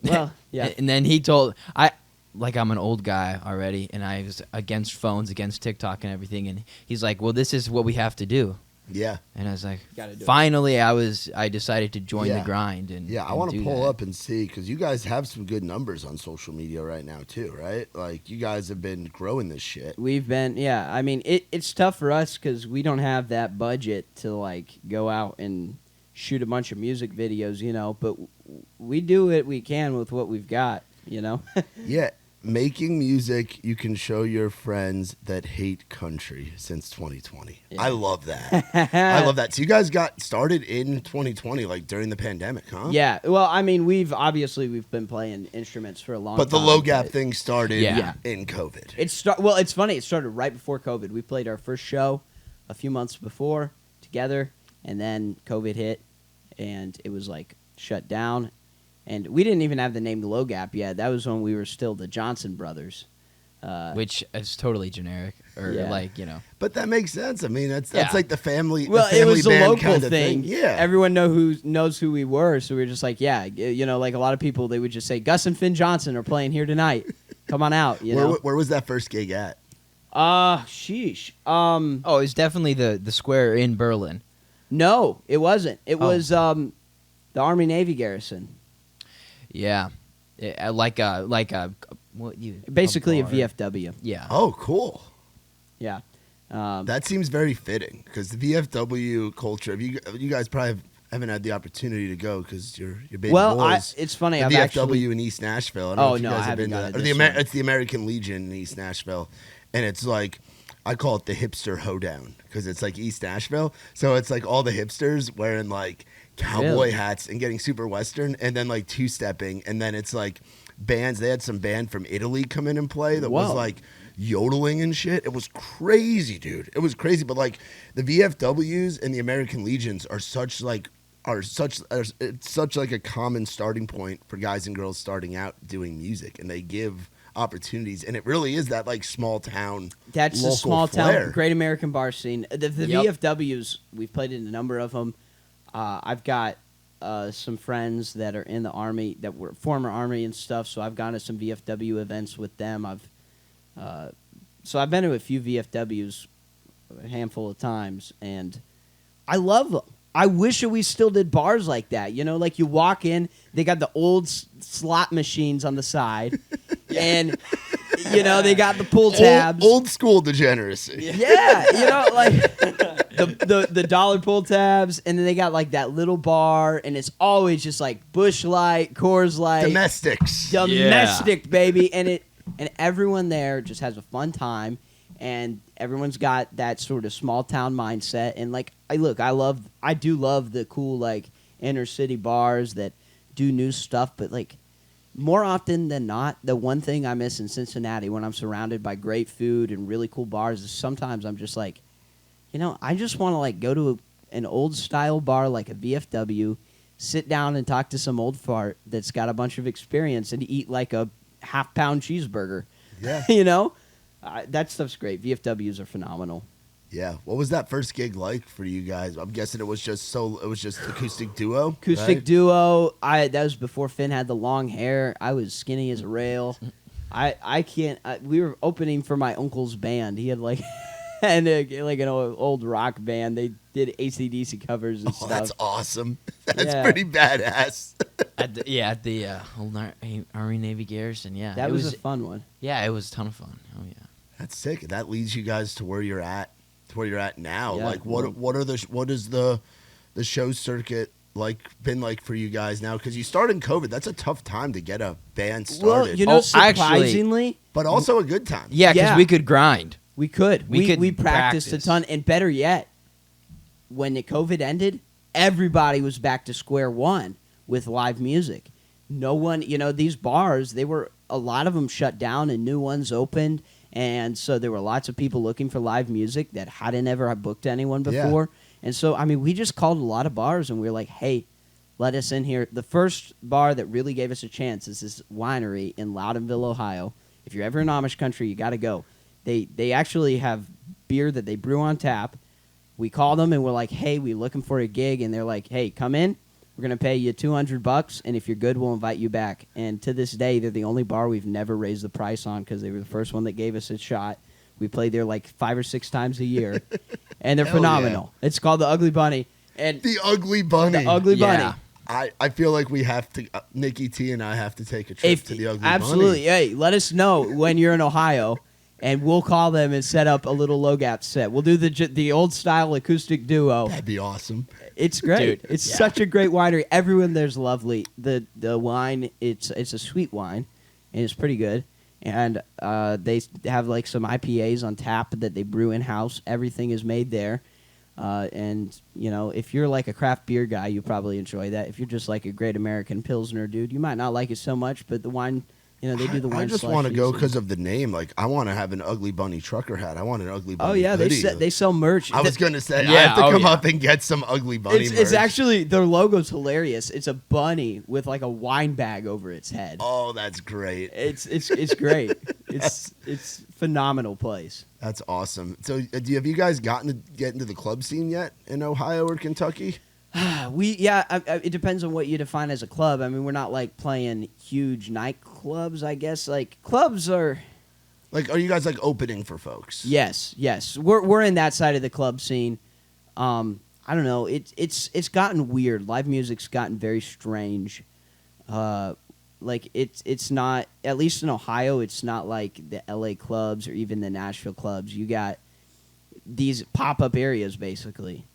Well, yeah. And then he told... I'm an old guy already, and I was against phones, against TikTok and everything. And he's like, well, this is what we have to do. Yeah. And I was like, Gotta do it. finally, I decided to join the grind. And yeah, I and want to do pull that. up and see because you guys have some good numbers on social media right now too, right? Like you guys have been growing this shit. We've been, I mean, it's tough for us because we don't have that budget to like go out and shoot a bunch of music videos, but we do what we can with what we've got, Yeah, making music you can show your friends that hate country since 2020. Yeah. I love that. I love that. So you guys got started in 2020, like during the pandemic, huh? Yeah, well, I mean, we've been playing instruments for a long time. But the low gap but thing started Yeah. in COVID. It's funny. It started right before COVID. We played our first show a few months before together, and then COVID hit, and it was like shut down. And we didn't even have the name Low Gap yet. That was when we were still the Johnson Brothers. Which is totally generic, or Yeah. But that makes sense. I mean, that's Yeah. like the family. Well, the family it was a band local kind of thing. Yeah. Everyone knows who we were, so we were just like, like a lot of people, they would just say, Gus and Finn Johnson are playing here tonight. Come on out, Where was that first gig at? Sheesh. Oh, it's definitely the square in Berlin. No, it wasn't. It Oh. was the Army Navy garrison. Yeah, like a Basically a bar. VFW. Yeah. Oh, cool. Yeah. That seems very fitting because the VFW culture. You guys probably haven't had the opportunity to go because you're baby boys. It's funny. The I've VFW actually, in East Nashville. I don't know if you guys I have haven't been to gone that. to Or this one. it's the American Legion in East Nashville, and it's like I call it the hipster hoedown because it's like East Nashville. So it's like all the hipsters wearing like cowboy Really? hats and getting super western, and then like two-stepping, and then it's like bands. They had some band from Italy come in and play that was Whoa. like yodeling and shit. It was crazy, dude. It was crazy. But like the VFWs and the American Legions are such like it's such like a common starting point for guys and girls starting out doing music, and they give opportunities, and it really is that like small town. That's the local small flair. town, great American bar scene. The Yep. VFWs, we've played in a number of them. I've got some friends that are in the Army that were former Army and stuff, so I've gone to some VFW events with them. So I've been to a few VFWs a handful of times, and I love them. I wish that we still did bars like that. Like you walk in, they got the old slot machines on the side, and they got the pull tabs. Old school degeneracy. Yeah, like the dollar pull tabs, and then they got like that little bar, and it's always just like Busch Light, Coors Light, Domestics. domestic baby, and everyone there just has a fun time, and everyone's got that sort of small town mindset, and like I do love the cool like inner city bars that do new stuff, but like more often than not, the one thing I miss in Cincinnati when I'm surrounded by great food and really cool bars is sometimes I'm just like, I just want to like go to an old style bar like a VFW, sit down and talk to some old fart that's got a bunch of experience and eat like a half-pound cheeseburger. Yeah. That stuff's great. VFWs are phenomenal. Yeah. What was that first gig like for you guys? I'm guessing it was just acoustic duo. Acoustic right? duo. That was before Finn had the long hair. I was skinny as a rail. I can't. We were opening for my uncle's band. He had like and like an old rock band. They did AC/DC covers and Oh, stuff. that's awesome. That's Yeah. pretty badass. at the old Army Navy garrison. Yeah, That it was a fun one. Yeah, it was a ton of fun. Oh yeah. That's sick. That leads you guys to where you're at now. Yeah. Like what is the show circuit been like for you guys now? Because you started in COVID. That's a tough time to get a band started. Well, actually- surprisingly, but also a good time. Yeah, because Yeah. we could grind. we could. We could We practiced practice. a ton, and better yet, when the COVID ended, everybody was back to square one with live music. No one, these bars, a lot of them shut down and new ones opened, and so there were lots of people looking for live music that hadn't ever booked anyone before. And so, I mean, we just called a lot of bars, and we were like, hey, let us in here. The first bar that really gave us a chance is this winery in Loudonville, Ohio. If you're ever in Amish country, you got to go. They actually have beer that they brew on tap. We called them, and we're like, hey, we're looking for a gig. And they're like, hey, come in. We're going to pay you $200, and if you're good, we'll invite you back. And to this day, they're the only bar we've never raised the price on because they were the first one that gave us a shot. We play there like 5 or 6 times a year, and they're Hell phenomenal. It's called the Ugly Bunny, and The Ugly Bunny. the Ugly Yeah. Bunny. I feel like we have to, Nikki T and I have to take a trip to the Ugly Absolutely. Bunny. Hey, let us know when you're in Ohio, and we'll call them and set up a little Logat set. We'll do the old style acoustic duo. That'd be awesome. It's great. Dude, It's yeah. such a great winery. Everyone there's lovely. The wine, it's a sweet wine, and it's pretty good. And they have like some IPAs on tap that they brew in house. Everything is made there. And you know, if you're like a craft beer guy, you probably enjoy that. If you're just like a great American Pilsner dude, you might not like it so much. But the wine, you know, they do the wine. I just want to slushies go and- because of the name. Like, I want to have an Ugly Bunny trucker hat. I want an Ugly Bunny Oh yeah, hoodie. they sell merch. I was going to say, I Yeah, have to oh, come yeah. up and get some Ugly Bunny It's merch. actually their logo's hilarious. It's a bunny with like a wine bag over its head. Oh, that's great. It's great. It's phenomenal place. That's awesome. So, have you guys gotten to get into the club scene yet in Ohio or Kentucky? It depends on what you define as a club. I mean, we're not like playing huge nightclubs. I guess like clubs are. Like, are you guys like opening for folks? Yes. We're in that side of the club scene. I don't know. It's gotten weird. Live music's gotten very strange. Like it's not, at least in Ohio, it's not like the LA clubs or even the Nashville clubs. You got these pop-up areas basically.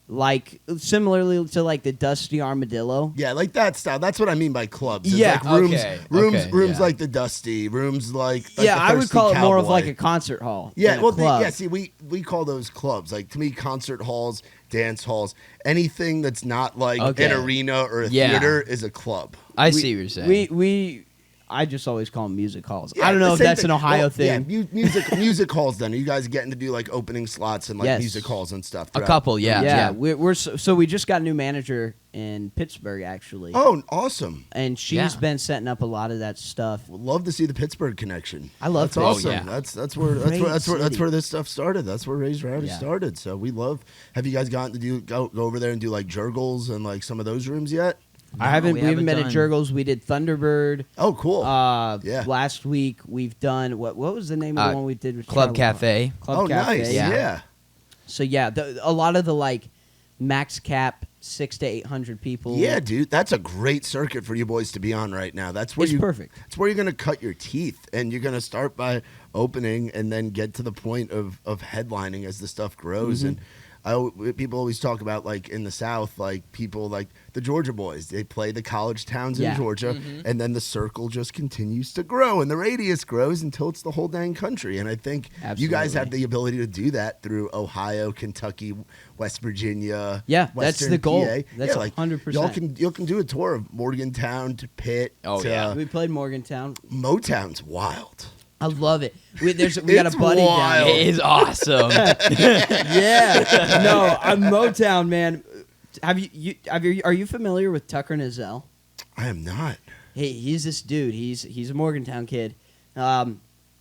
Like similarly to like the Dusty Armadillo. Yeah, like that style. That's what I mean by clubs. It's Yeah. like rooms Okay, like the Dusty, rooms like Yeah, the I would Thirsty call it more of Cowboy. like a concert hall. Yeah, than a well, club. see, we call those clubs. Like, to me, concert halls, dance halls, anything that's not like Okay. an arena or a Yeah. theater is a club. I see what you're saying. I just always call them music halls. Yeah, I don't know the if same that's thing. an Ohio Well, thing. Yeah, music halls. Then are you guys getting to do like opening slots and like Yes. music halls and stuff? A throughout? couple, yeah. Yeah, so we just got a new manager in Pittsburgh actually, Oh, awesome! and she's Yeah. been setting up a lot of that stuff. Would love to see the Pittsburgh connection. I love That's Pittsburgh. awesome. Oh, yeah. That's where Great city. this stuff started. That's where Raised Rowdy Yeah. started. So we love. Have you guys gotten to go over there and do like Jurgles and like some of those rooms yet? I haven't. we We haven't been done- at Jurgles. We did Thunderbird. Oh, cool. Yeah. Last week we've done what was the name of the one we did with Club Charlie? Cafe. Club Oh, Cafe. nice. yeah. Yeah. So yeah, a lot of the like max cap 600 to 800 people. Yeah, dude, that's a great circuit for you boys to be on right now. That's where It's perfect. That's where you're gonna cut your teeth, and you're gonna start by opening, and then get to the point of headlining as the stuff grows. Mm-hmm. And people always talk about like in the South, like people like the Georgia boys. They play the college towns in Yeah. Georgia, and then the circle just continues to grow, and the radius grows until it's the whole dang country. And I think you guys Absolutely. have the ability to do that through Ohio, Kentucky, West Virginia. Yeah, that's Western the goal. PA. That's Yeah, like, 100%. Y'all can do a tour of Morgantown to Pitt. Oh, to, yeah. We played Morgantown. Motown's wild. I love it. We got It's a buddy wild. down It is awesome. Yeah. No, I'm Motown, man. Are you familiar with Tucker Nizzell? I am not. Hey, he's this dude. He's a Morgantown kid.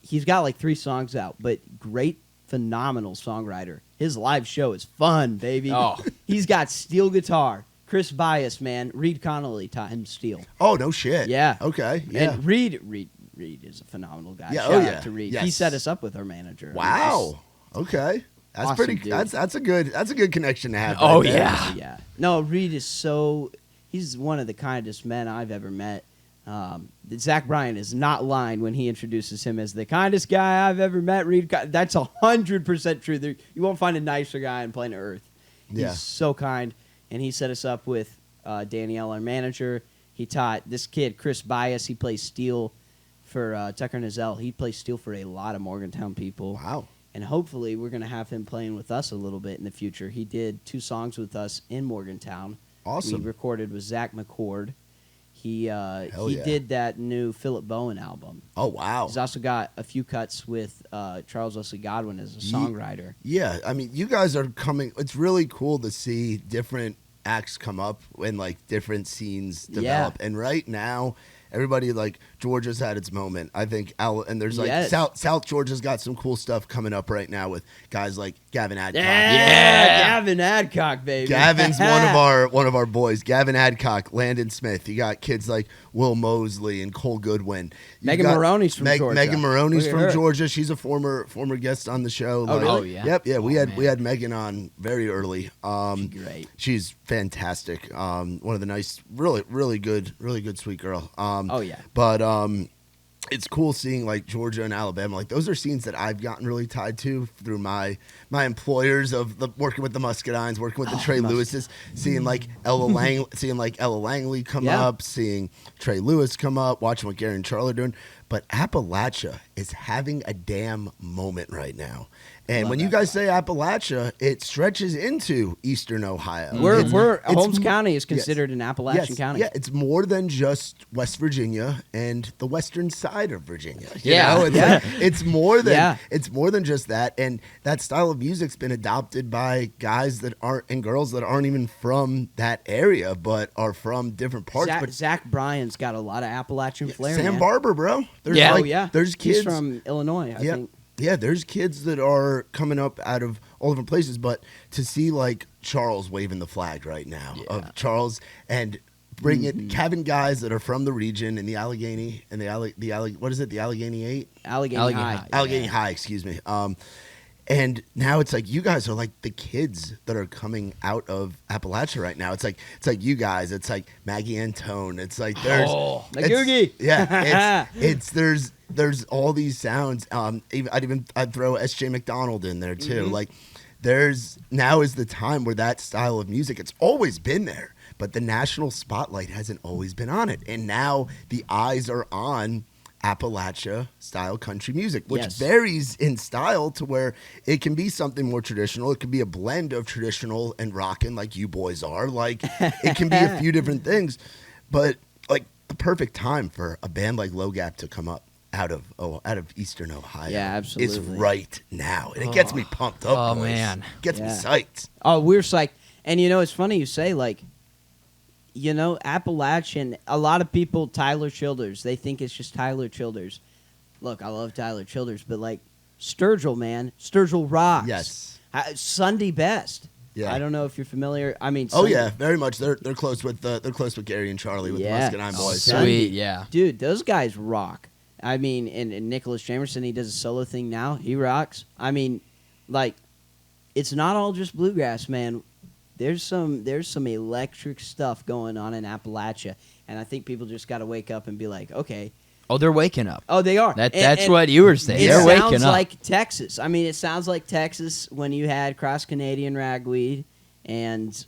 He's got like 3 songs out, but great, phenomenal songwriter. His live show is fun, baby. Oh. He's got steel guitar. Chris Bias, man. Reed Connolly taught him steel. Oh, no shit. Yeah. Okay. Yeah. And Reed is a phenomenal guy. Yeah, Shout oh, out yeah. to Reed. Yes. He set us up with our manager. Wow. Okay. That's Awesome, pretty. dude. That's a good connection to have. Oh, right there. yeah. Yeah. No, Reed is he's one of the kindest men I've ever met. Zach Bryan is not lying when he introduces him as the kindest guy I've ever met. Reed, that's 100% true. You won't find a nicer guy on planet Earth. Yeah. He's so kind, and he set us up with Danielle, our manager. He taught this kid, Chris Bias. He plays steel for Tucker Nizzell. He plays steel for a lot of Morgantown people. Wow. And hopefully we're going to have him playing with us a little bit in the future. He did 2 songs with us in Morgantown. Awesome. We recorded with Zach McCord. He Hell yeah. did that new Philip Bowen album. Oh, wow. He's also got a few cuts with Charles Wesley Godwin as a songwriter. Yeah. I mean, you guys are coming. It's really cool to see different acts come up and like different scenes develop. And right now, everybody like Georgia's had its moment. I think and there's like Yes. South Georgia's got some cool stuff coming up right now with guys like Gavin Adcock. Gavin Adcock, baby. Gavin's one of our boys. Gavin Adcock, Landon Smith. You got kids like Will Mosley and Cole Goodwin. Megan Maroney's from Georgia. Megan Maroney's Look at from her. Georgia. She's a former guest on the show. Oh, Like, really? Oh, yeah. Yep. Yeah. We Oh, had Megan on very early. Great. She's fantastic. One of the nice, really good, sweet girl. Oh, yeah. But it's cool seeing like Georgia and Alabama. Like those are scenes that I've gotten really tied to through my employers of working with the Muscadines, working with the Trey Lewises, seeing like Ella Langley come up, seeing Trey Lewis come up, watching what Gary and Charlie are doing. But Appalachia is having a damn moment right now. And when you guys say Appalachia, it stretches into Eastern Ohio. Holmes County is considered an Appalachian county. Yeah, it's more than just West Virginia and the western side of Virginia. It's more than just that. And that style of music's been adopted by guys that aren't and girls that aren't even from that area, but are from different parts. Zach Bryan's got a lot of Appalachian flair. Sam man. Barber, bro. There's There's kids He's from Illinois, I think. Yeah, there's kids that are coming up out of all different places, but to see like Charles waving the flag right now of Charles and bring it, having guys that are from the region and the Allegheny and the Allegheny 8? Allegheny High. Allegheny High, excuse me. And now it's like you guys are like the kids that are coming out of Appalachia right now. It's like you guys. It's like Maggie Antone. It's like there's Magoogie. Yeah, there's all these sounds. I'd throw S.J. McDonald in there too. Like now is the time where that style of music, it's always been there, but the national spotlight hasn't always been on it, and now the eyes are on Appalachia style country music, which varies in style to where it can be something more traditional. It can be a blend of traditional and rockin' like you boys are. Like it can be a few different things, but like the perfect time for a band like Low Gap to come up out of Eastern Ohio. Yeah, absolutely. It's right now, and it gets me pumped up. Oh, boys. man. Gets me psyched. Oh, we're psyched. And it's funny you say like, Appalachian, a lot of people, Tyler Childers, they think it's just Tyler Childers. Look, I love Tyler Childers, but like Sturgill, man. Sturgill rocks. Yes. Sunday Best. Yeah. I don't know if you're familiar. I mean, Oh yeah, very much. They're close with Gary and Charlie with the Muscadine boys. Sweet, yeah. Dude, those guys rock. I mean, and Nicholas Jamerson, he does a solo thing now. He rocks. I mean, like, it's not all just bluegrass, man. There's some electric stuff going on in Appalachia, and I think people just got to wake up and be like, okay. Oh, they're waking up. Oh, they are. That's what you were saying. They're waking up. It sounds like Texas. I mean, it sounds like Texas when you had Cross Canadian Ragweed and,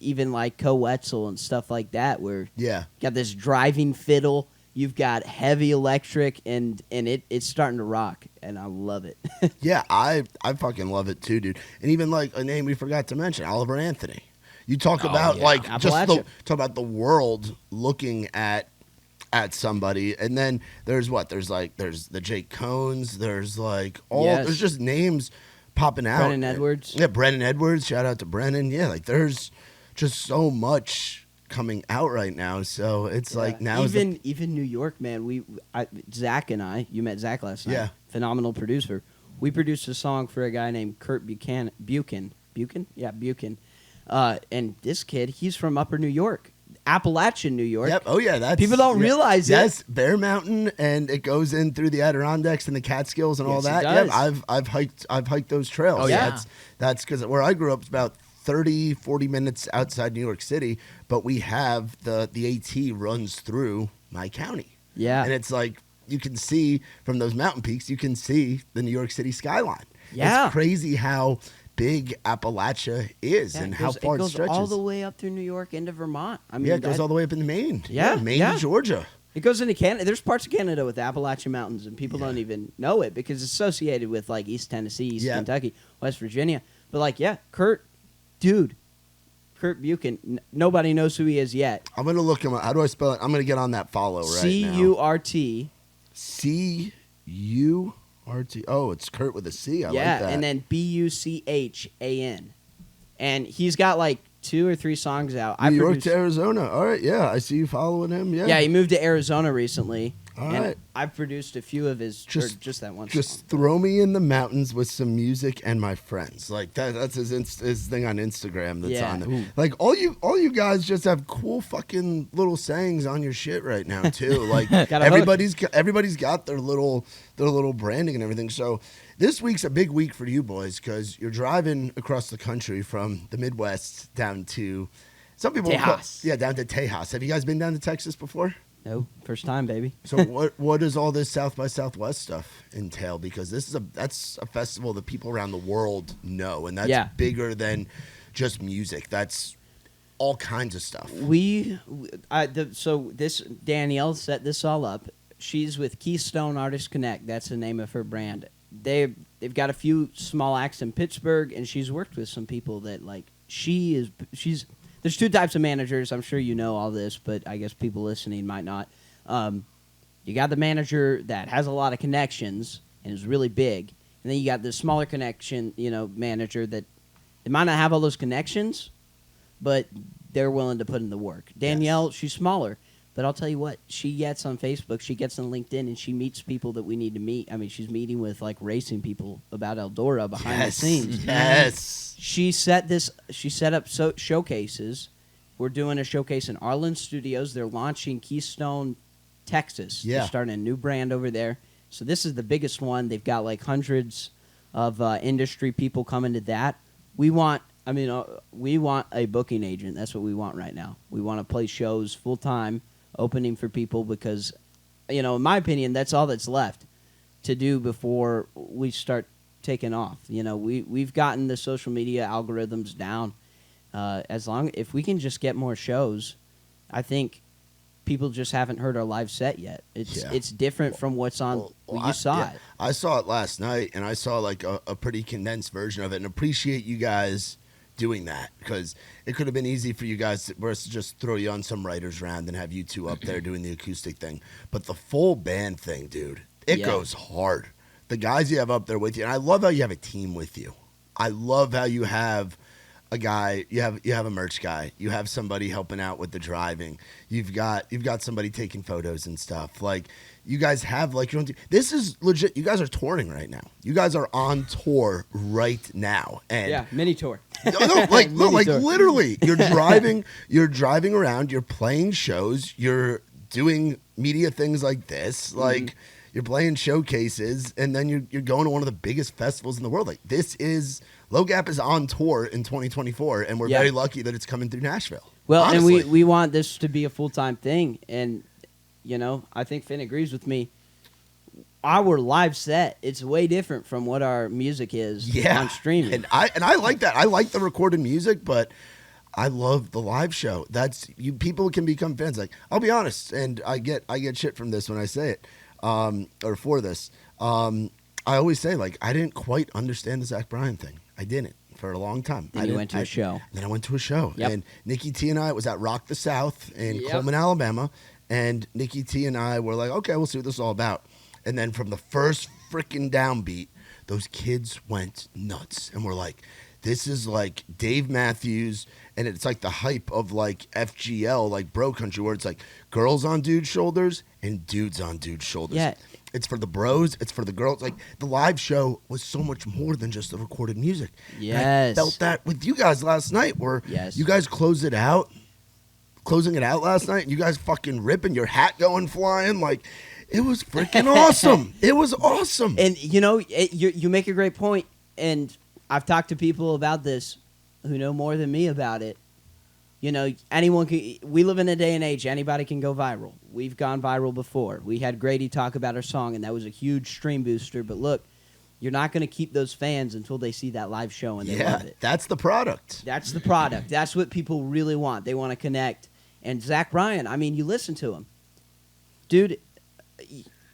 even like Co-Wetzel and stuff like that, where you got this driving fiddle. You've got heavy electric, and it's starting to rock, and I love it. Yeah, I fucking love it too, dude. And even like a name we forgot to mention, Oliver Anthony. You talk about talk about the world looking at somebody, and then there's the Jake Cones, there's like there's just names popping out. Brennan Edwards. Yeah, Brennan Edwards. Shout out to Brennan. Yeah, like there's just so much coming out right now, so it's like now even New York, man. Zach and I, you met Zach last night. Yeah, phenomenal producer. We produced a song for a guy named Kurt Buchanan. Yeah, Buchan. And this kid, he's from Upper New York, Appalachian New York. Yep. Oh yeah, that's people don't realize it. Yes, Bear Mountain, and it goes in through the Adirondacks and the Catskills and all that. It does. Yep, I've hiked those trails. Oh yeah, that's because where I grew up is about 30-40 minutes outside New York City, but we have the AT runs through my county. Yeah. And it's like you can see from those mountain peaks, you can see the New York City skyline. Yeah. It's crazy how big Appalachia is and how far it stretches. It goes all the way up through New York into Vermont. I mean, it goes all the way up into Maine. Yeah, Maine to Georgia. It goes into Canada. There's parts of Canada with the Appalachian Mountains, and people don't even know it because it's associated with like East Tennessee, East Kentucky, West Virginia. But like, Kurt Buchan, nobody knows who he is yet. I'm going to look him up. How do I spell it? I'm going to get on that follow right now. C-U-R-T. C-U-R-T. Oh, it's Kurt with a C. I like that. And then B-U-C-H-A-N. And he's got like 2 or 3 songs out. New York to Arizona. All right, yeah, I see you following him. Yeah, yeah, he moved to Arizona recently. All and right. I've produced a few of his, just that one Just song. throw me in the mountains with some music and my friends. Like that's his thing on Instagram. That's Yeah. on there. Like all you guys just have cool fucking little sayings on your shit right now too. Like everybody's got their little branding and everything. So this week's a big week for you boys because you're driving across the country from the Midwest down to some people Tejas. down to Tejas. Have you guys been down to Texas before? No, first time, baby. So what does all this South by Southwest stuff entail? Because that's a festival that people around the world know, and that's bigger than just music. That's all kinds of stuff. So this Danielle set this all up. She's with Keystone Artist Connect. That's the name of her brand. They've got a few small acts in Pittsburgh, and she's worked with some people that like she's. There's 2 types of managers. I'm sure you know all this, but I guess people listening might not. You got the manager that has a lot of connections and is really big, and then you got the smaller manager that they might not have all those connections, but they're willing to put in the work. Danielle, she's smaller, but I'll tell you what, she gets on Facebook, she gets on LinkedIn, and she meets people that we need to meet. I mean, she's meeting with like racing people about Eldora behind the scenes. Yes. She set up showcases. We're doing a showcase in Arlen Studios. They're launching Keystone, Texas. Yeah. They're starting a new brand over there. So this is the biggest one. They've got like hundreds of industry people coming to that. We want a booking agent. That's what we want right now. We want to play shows full time, opening for people because, in my opinion, that's all that's left to do before we start taking off. We've gotten the social media algorithms down. If we can just get more shows, I think people just haven't heard our live set yet. It's different from what's on. You saw it. I saw it last night, and I saw like a pretty condensed version of it, and appreciate you guys doing that because it could have been easy for you guys for us to just throw you on some writers round and have you 2 up there doing the acoustic thing. But the full band thing, dude, it goes hard. The guys you have up there with you, and I love how you have a team with you. I love how you have a guy, you have a merch guy, you have somebody helping out with the driving, you've got somebody taking photos and stuff. Like you guys have like your own team. This is legit. You guys are touring right now. You guys are on tour right now, and mini tour. like literally, you're driving around, you're playing shows, you're doing media things like this, like. You're playing showcases, and then you're going to one of the biggest festivals in the world. Like Low Gap is on tour in 2024, and we're very lucky that it's coming through Nashville. Well, honestly. and we want this to be a full-time thing, and I think Finn agrees with me. Our live set, it's way different from what our music is on streaming. And I like that. I like the recorded music, but I love the live show. People can become fans. Like I'll be honest, and I get shit from this when I say it. Or for this, I always say, like, I didn't quite understand the Zach Bryan thing. I didn't for a long time. Then you went to a show. Then I went to a show. Yep. And Nikki T and I was at Rock the South in Coleman, Alabama. And Nikki T and I were like, okay, we'll see what this is all about. And then from the first freaking downbeat, those kids went nuts. And we're like, this is like Dave Matthews, and it's like the hype of like FGL, like bro country, where it's like girls on dudes' shoulders and dudes on dudes' shoulders. Yeah. It's for the bros, it's for the girls. Like the live show was so much more than just the recorded music. Yes. And I felt that with you guys last night, where you guys closing it out last night, and you guys fucking ripping, your hat going flying, like it was freaking awesome. It was awesome. And you make a great point, and I've talked to people about this who know more than me about it. Anyone can. We live in a day and age. Anybody can go viral. We've gone viral before. We had Grady talk about our song, and that was a huge stream booster. But look, you're not going to keep those fans until they see that live show and they love it. That's the product. That's the product. That's what people really want. They want to connect. And Zach Bryan, I mean, you listen to him, dude.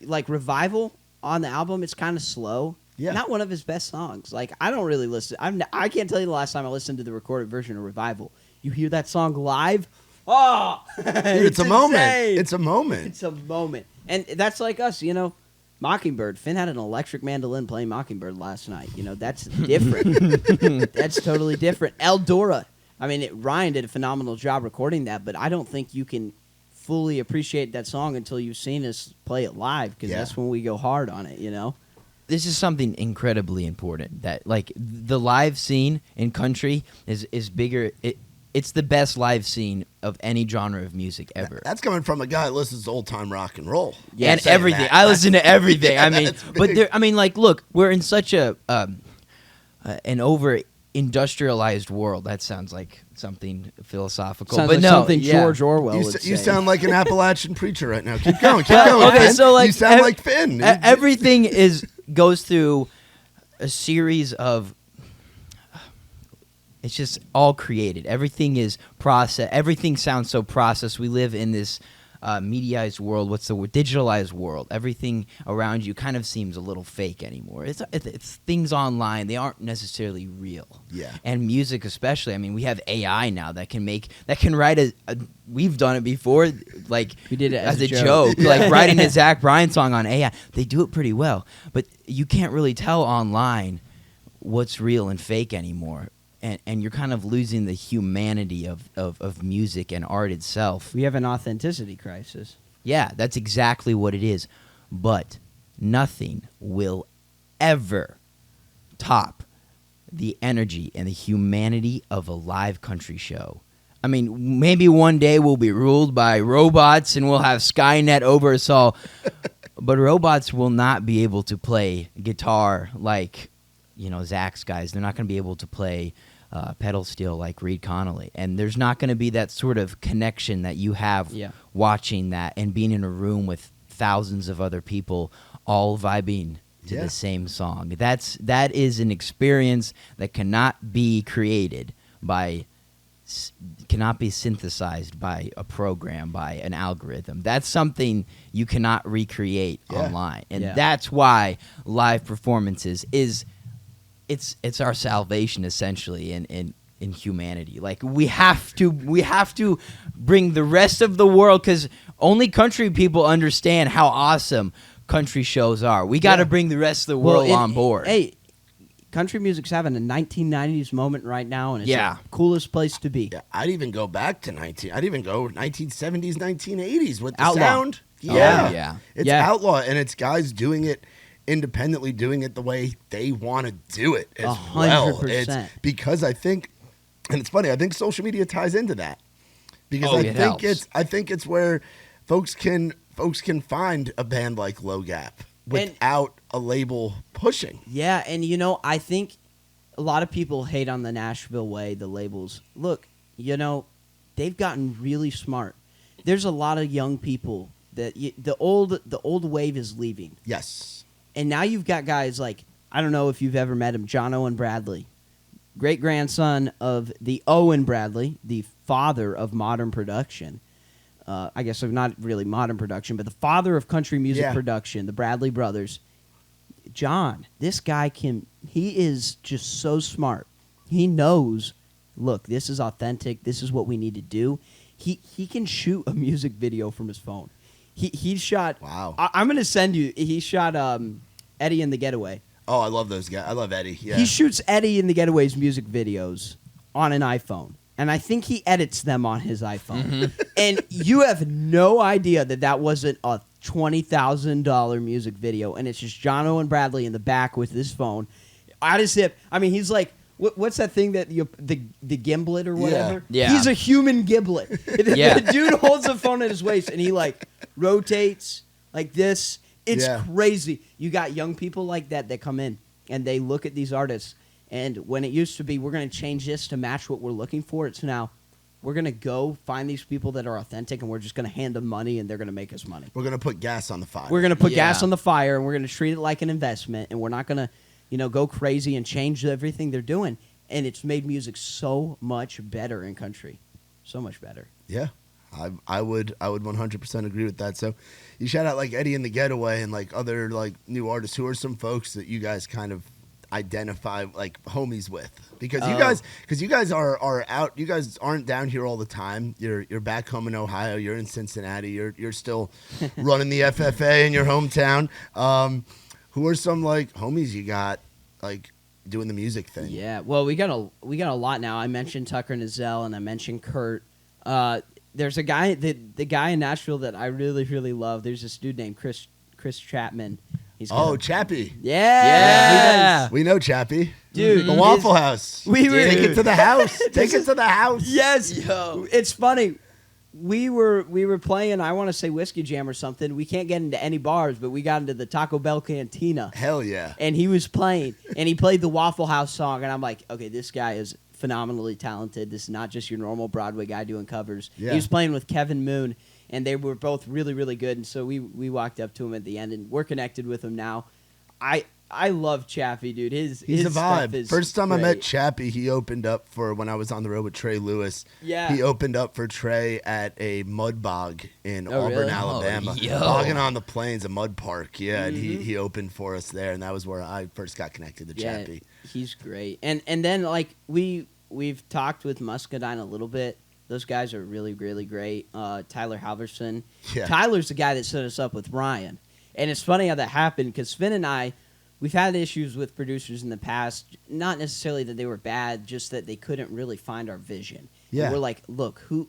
Like Revival on the album, it's kind of slow. Yeah. Not one of his best songs. Like, I don't really listen. I can't tell you the last time I listened to the recorded version of Revival. You hear that song live? Oh! Dude, it's a moment. It's a moment. It's a moment. And that's like us, Mockingbird. Finn had an electric mandolin playing Mockingbird last night. That's different. That's totally different. Eldora. I mean, Ryan did a phenomenal job recording that, but I don't think you can fully appreciate that song until you've seen us play it live, because that's when we go hard on it, you know? This is something incredibly important, that like the live scene in country is bigger. It's the best live scene of any genre of music ever. That's coming from a guy that listens to old-time rock and roll. Yeah, and everything. I listen to everything. Yeah, I mean, but there, I mean, like, look, we're in such an over-industrialized world. That sounds like something philosophical. Sounds but like no, something George Orwell would say. You sound like an Appalachian preacher right now. Keep going, keep going. Okay, Finn. so like you sound like Finn. Everything goes through a series of. It's just all created. Everything is processed. Everything sounds so processed. We live in this mediaized world. What's the word? Digitalized world. Everything around you kind of seems a little fake anymore. It's things online. They aren't necessarily real. Yeah. And music especially. I mean, we have AI now that can write a we've done it before, like we did it as a joke. Yeah. Like writing a Zach Bryan song on AI. They do it pretty well, but you can't really tell online what's real and fake anymore. And you're kind of losing the humanity of music and art itself. We have an authenticity crisis. Yeah, that's exactly what it is. But nothing will ever top the energy and the humanity of a live country show. I mean, maybe one day we'll be ruled by robots and we'll have Skynet over us all. But robots will not be able to play guitar like, Zach's guys. They're not going to be able to play pedal steel like Reed Connolly. And there's not going to be that sort of connection that you have watching that and being in a room with thousands of other people all vibing to the same song. That is an experience that cannot be synthesized by a program, by an algorithm. That's something you cannot recreate online. And that's why live performances it's our salvation essentially in humanity. Like we have to bring the rest of the world, because only country people understand how awesome country shows are. We got to bring the rest of the world on board. Hey, country music's having a 1990s moment right now, and it's the coolest place to be. Yeah, I'd even go back to 1970s, 1980s with the outlaw sound. Yeah. It's outlaw, and it's guys doing it independently, doing it the way they want to do it as 100%. well. It's because I think, and it's funny, I think social media ties into that, because I think it's where folks can find a band like Low Gap without a label pushing. Yeah, and I think a lot of people hate on the Nashville way, the labels. Look, they've gotten really smart. There's a lot of young people that the old wave is leaving. Yes. And now you've got guys like, I don't know if you've ever met him, John Owen Bradley, great-grandson of the Owen Bradley, the father of modern production. I guess not really modern production, but the father of country music production, the Bradley brothers. John, this guy he is just so smart. He knows, look, this is authentic. This is what we need to do. He can shoot a music video from his phone. He shot. Wow. I'm going to send you. He shot Eddie and the Getaway. Oh, I love those guys. I love Eddie. Yeah. He shoots Eddie and the Getaway's music videos on an iPhone. And I think he edits them on his iPhone. Mm-hmm. And you have no idea that wasn't a $20,000 music video. And it's just John Owen Bradley in the back with his phone out his hip. I mean, he's like, what's that thing that the gimlet or whatever? Yeah. He's a human gimlet. The dude holds the phone at his waist and he like rotates like this. It's crazy. You got young people like that come in and they look at these artists. And when it used to be, we're going to change this to match what we're looking for, it's now, we're going to go find these people that are authentic and we're just going to hand them money and they're going to make us money. We're going to put gas on the fire. We're going to put gas on the fire and we're going to treat it like an investment, and we're not going to, go crazy and change everything they're doing. And it's made music so much better in country. So much better. Yeah. I would 100% agree with that. So you shout out like Eddie and the Getaway and like other like new artists. Who are some folks that you guys kind of identify like homies with? Because you guys are out, you guys aren't down here all the time. You're back home in Ohio, you're in Cincinnati, you're still running the FFA in your hometown. Who are some like homies you got like doing the music thing. Yeah, well, we got a lot now. I mentioned Tucker Nizel and I mentioned Kurt. There's a guy the guy in Nashville that I really really love. There's this dude named Chris Chapman. Chappie. Yeah. We know Chappie. Dude, the Waffle House. We were Take it to the house. Take it to the house. Yes. Yo. It's funny. We were playing, I want to say Whiskey Jam or something. We can't get into any bars, but we got into the Taco Bell Cantina. Hell yeah. And he was playing, and he played the Waffle House song, and I'm like, okay, this guy is phenomenally talented. This is not just your normal Broadway guy doing covers. Yeah. He was playing with Kevin Moon, and they were both really, really good. And so we walked up to him at the end, and we're connected with him now. I love Chappie, dude. He's a stuff vibe. is First time great. I met Chappie, he opened up for when I was on the road with Trey Lewis. Yeah. He opened up for Trey at a mud bog in Auburn, really? Alabama. Oh, yo. Bogging on the plains, a mud park. Yeah, and Mm-hmm. he opened for us there, and that was where I first got connected to Chappie. He's great. And then like we've talked with Muscadine a little bit. Those guys are really, really great. Tyler Halverson. Yeah. Tyler's the guy that set us up with Ryan. And it's funny how that happened because Finn and I, we've had issues with producers in the past. Not necessarily that they were bad, just that they couldn't really find our vision. Yeah. And we're like, look, who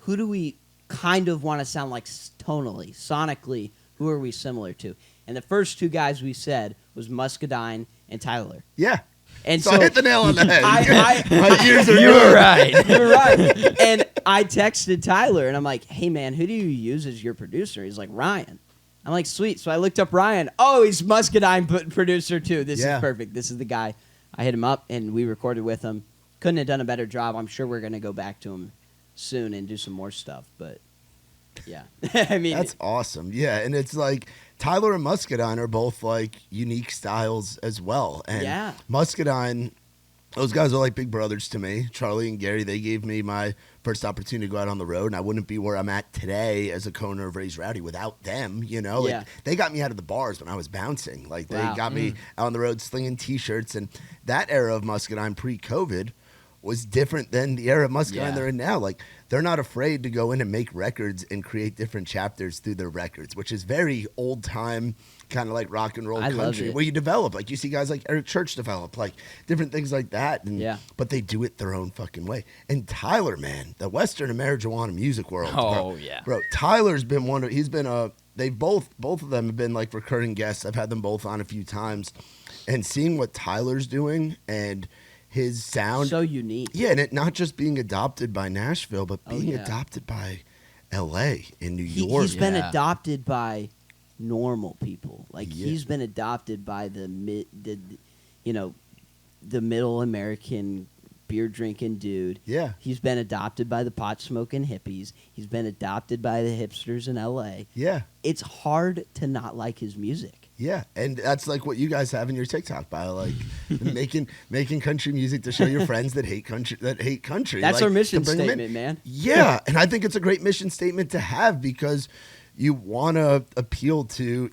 do we kind of want to sound like tonally, sonically? Who are we similar to? And the first two guys we said was Muscadine and Tyler. Yeah. And So I hit the nail on the head. My ears are You good. were right. You're right. And I texted Tyler, and I'm like, hey, man, who do you use as your producer? He's like, Ryan. I'm like, sweet. So I looked up Ryan. Oh, he's Muscadine producer, too. This Yeah. is perfect. This is the guy. I hit him up, and we recorded with him. Couldn't have done a better job. I'm sure we're going to go back to him soon and do some more stuff. But, yeah. I mean, That's awesome. Yeah, and it's like Tyler and Muscadine are both like unique styles as well. And Yeah. Muscadine, those guys are like big brothers to me. Charlie and Gary, they gave me my first opportunity to go out on the road, and I wouldn't be where I'm at today as a co-owner of Raise Rowdy without them, you know? Like, Yeah. they got me out of the bars when I was bouncing. Like, they Wow. got me out on the road slinging T-shirts, and that era of Muscadine pre-COVID was different than the era of Muscadine Yeah. they're in now. Like, they're not afraid to go in and make records and create different chapters through their records, which is very old time, kind of like rock and roll I love country, it. where you develop. Like, you see guys like Eric Church develop, like different things like that. And, Yeah. But they do it their own fucking way. And Tyler, man, the Western and marijuana music world. Oh, bro, yeah. Bro, Tyler's been he's been they've both of them have been like recurring guests. I've had them both on a few times. And seeing what Tyler's doing and his sound. so unique. Yeah, and it not just being adopted by Nashville, but Oh, being yeah. adopted by L.A. and New He, York. he's been Yeah. adopted by normal people. Like Yeah. he's been adopted by the middle American beer drinking dude. Yeah, He's been adopted by the pot smoking hippies. He's been adopted by the hipsters in LA. yeah, It's hard to not like his music. yeah, and that's like what you guys have in your TikTok bio, like making country music to show your friends that hate country. That's like, our mission to bring 'em in. statement, man. Yeah, and I think it's a great mission statement to have because you want to appeal to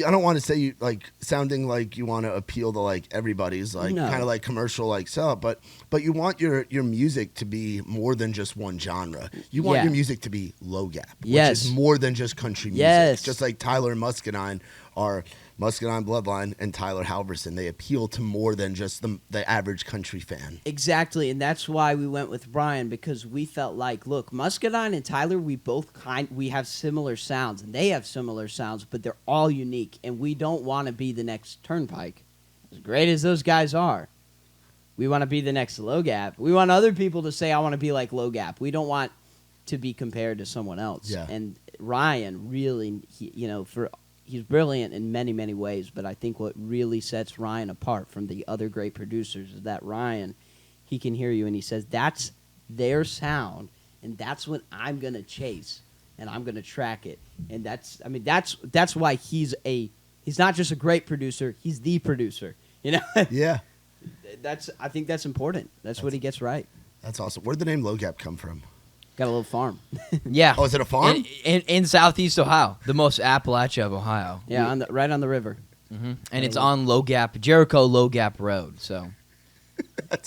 I don't want to say you like sounding like you want to appeal to like everybody's like No. kind of like commercial like sell, but you want your music to be more than just one genre. You want Yeah. your music to be low gap, which Yes. is more than just country music. Yes. Just like Tyler and Muscadine are Muscadine Bloodline and Tyler Halverson, they appeal to more than just the average country fan. Exactly, and that's why we went with Brian because we felt like, look, Muscadine and Tyler, we have similar sounds, and they have similar sounds, but they're all unique, and we don't want to be the next Turnpike. As great as those guys are, we want to be the next Low Gap. We want other people to say, I want to be like Low Gap. We don't want to be compared to someone else. Yeah. And Ryan really, he's brilliant in many, many ways, but I think what really sets Ryan apart from the other great producers is that Ryan, he can hear you and he says, that's their sound, and that's what I'm going to chase, and I'm going to track it. And that's why he's not just a great producer, he's the producer. You know? Yeah, I think that's important. That's what he gets right. that's awesome. Where'd the name Low Gap come from? Got a little farm. Yeah. Oh, is it a farm? In Southeast Ohio, the most Appalachia of Ohio. Yeah, right on the river. And it's on Jericho Low Gap Road. So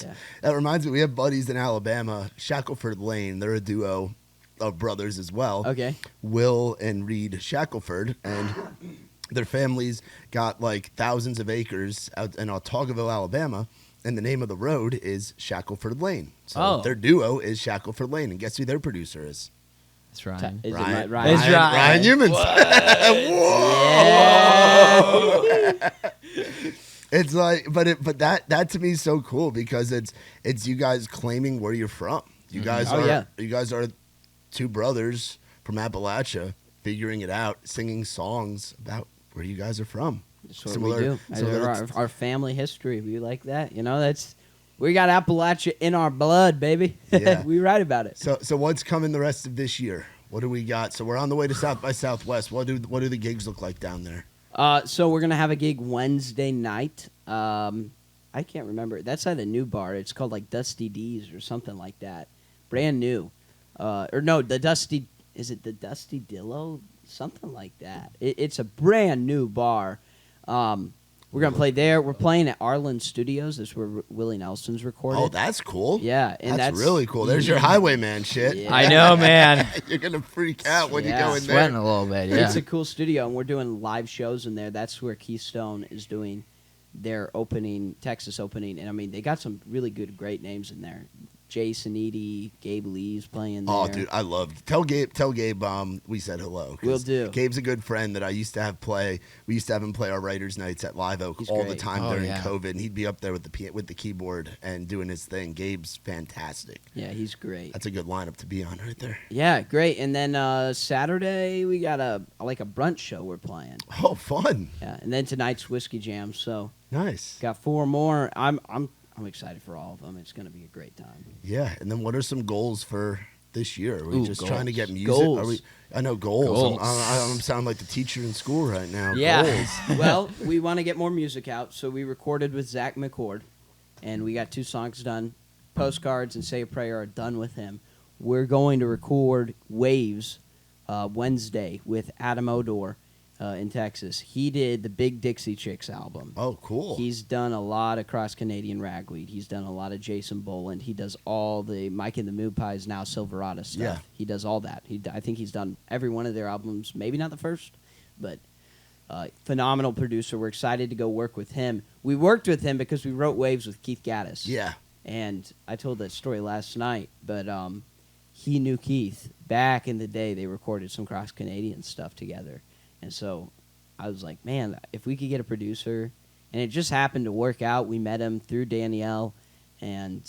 Yeah. That reminds me, we have buddies in Alabama, Shackelford Lane. They're a duo of brothers as well. Okay. Will and Reed Shackelford. And Their families got like thousands of acres out in Otagoville, Alabama, and the name of the road is Shackleford Lane. So their duo is Shackleford Lane, and guess who their producer is? That's Ryan. Is Ryan. it Ryan? It's Ryan. Ryan Humans. Whoa! It's like, but that to me is so cool because it's you guys claiming where you're from. You guys you guys are two brothers from Appalachia figuring it out, singing songs about where you guys are from. That's what we do. Our family history. We like that. You know, we got Appalachia in our blood, baby. Yeah. We write about it. So what's coming the rest of this year? What do we got? So we're on the way to South by Southwest. What do the gigs look like down there? So we're gonna have a gig Wednesday night. I can't remember. That's at a new bar. It's called like Dusty D's or something like that. Brand new. Or no, the Dusty. Is it the Dusty Dillo? Something like that. It's a brand new bar. We're going to play there. We're playing at Arlen Studios. That's where Willie Nelson's recorded. Oh, that's cool. Yeah. And that's really cool. There's your highwayman shit. Yeah. I know, man. You're going to freak out when you go in Sweating there. a little bit, yeah. It's a cool studio, and we're doing live shows in there. That's where Keystone is doing their Texas opening. And, I mean, they got some really good, great names in there. Jason Eady, Gabe Lee's playing there. Oh, dude, I love. Tell Gabe we said hello. Will do. Gabe's a good friend that I used to have play. We used to have him play our writers' nights at Live Oak all the time during COVID, and he'd be up there with the keyboard and doing his thing. Gabe's fantastic. Yeah, he's great. That's a good lineup to be on right there. Yeah, great. And then Saturday we got a brunch show we're playing. Oh, fun. Yeah, and then tonight's Whiskey Jam. So nice. Got 4 more. I'm excited for all of them. It's going to be a great time. Yeah, and then what are some goals for this year? Are we just goals. trying to get music? Goals. I know goals. I'm sounding like the teacher in school right now. Yeah. Goals. Well, we want to get more music out, so we recorded with Zach McCord, and we got 2 songs done. Postcards and Say a Prayer are done with him. We're going to record Waves Wednesday with Adam Odor in Texas. He did the Big Dixie Chicks album. Oh, cool. He's done a lot of cross-Canadian ragweed. He's done a lot of Jason Boland. He does all the Mike and the Moo Pies, now Silverado stuff. Yeah. He does all that. I think he's done every one of their albums. Maybe not the first, but phenomenal producer. We're excited to go work with him. We worked with him because we wrote Waves with Keith Gaddis. Yeah. And I told that story last night, but he knew Keith. Back in the day, they recorded some cross-Canadian stuff together. And so I was like, man, if we could get a producer, and it just happened to work out. We met him through Danielle, and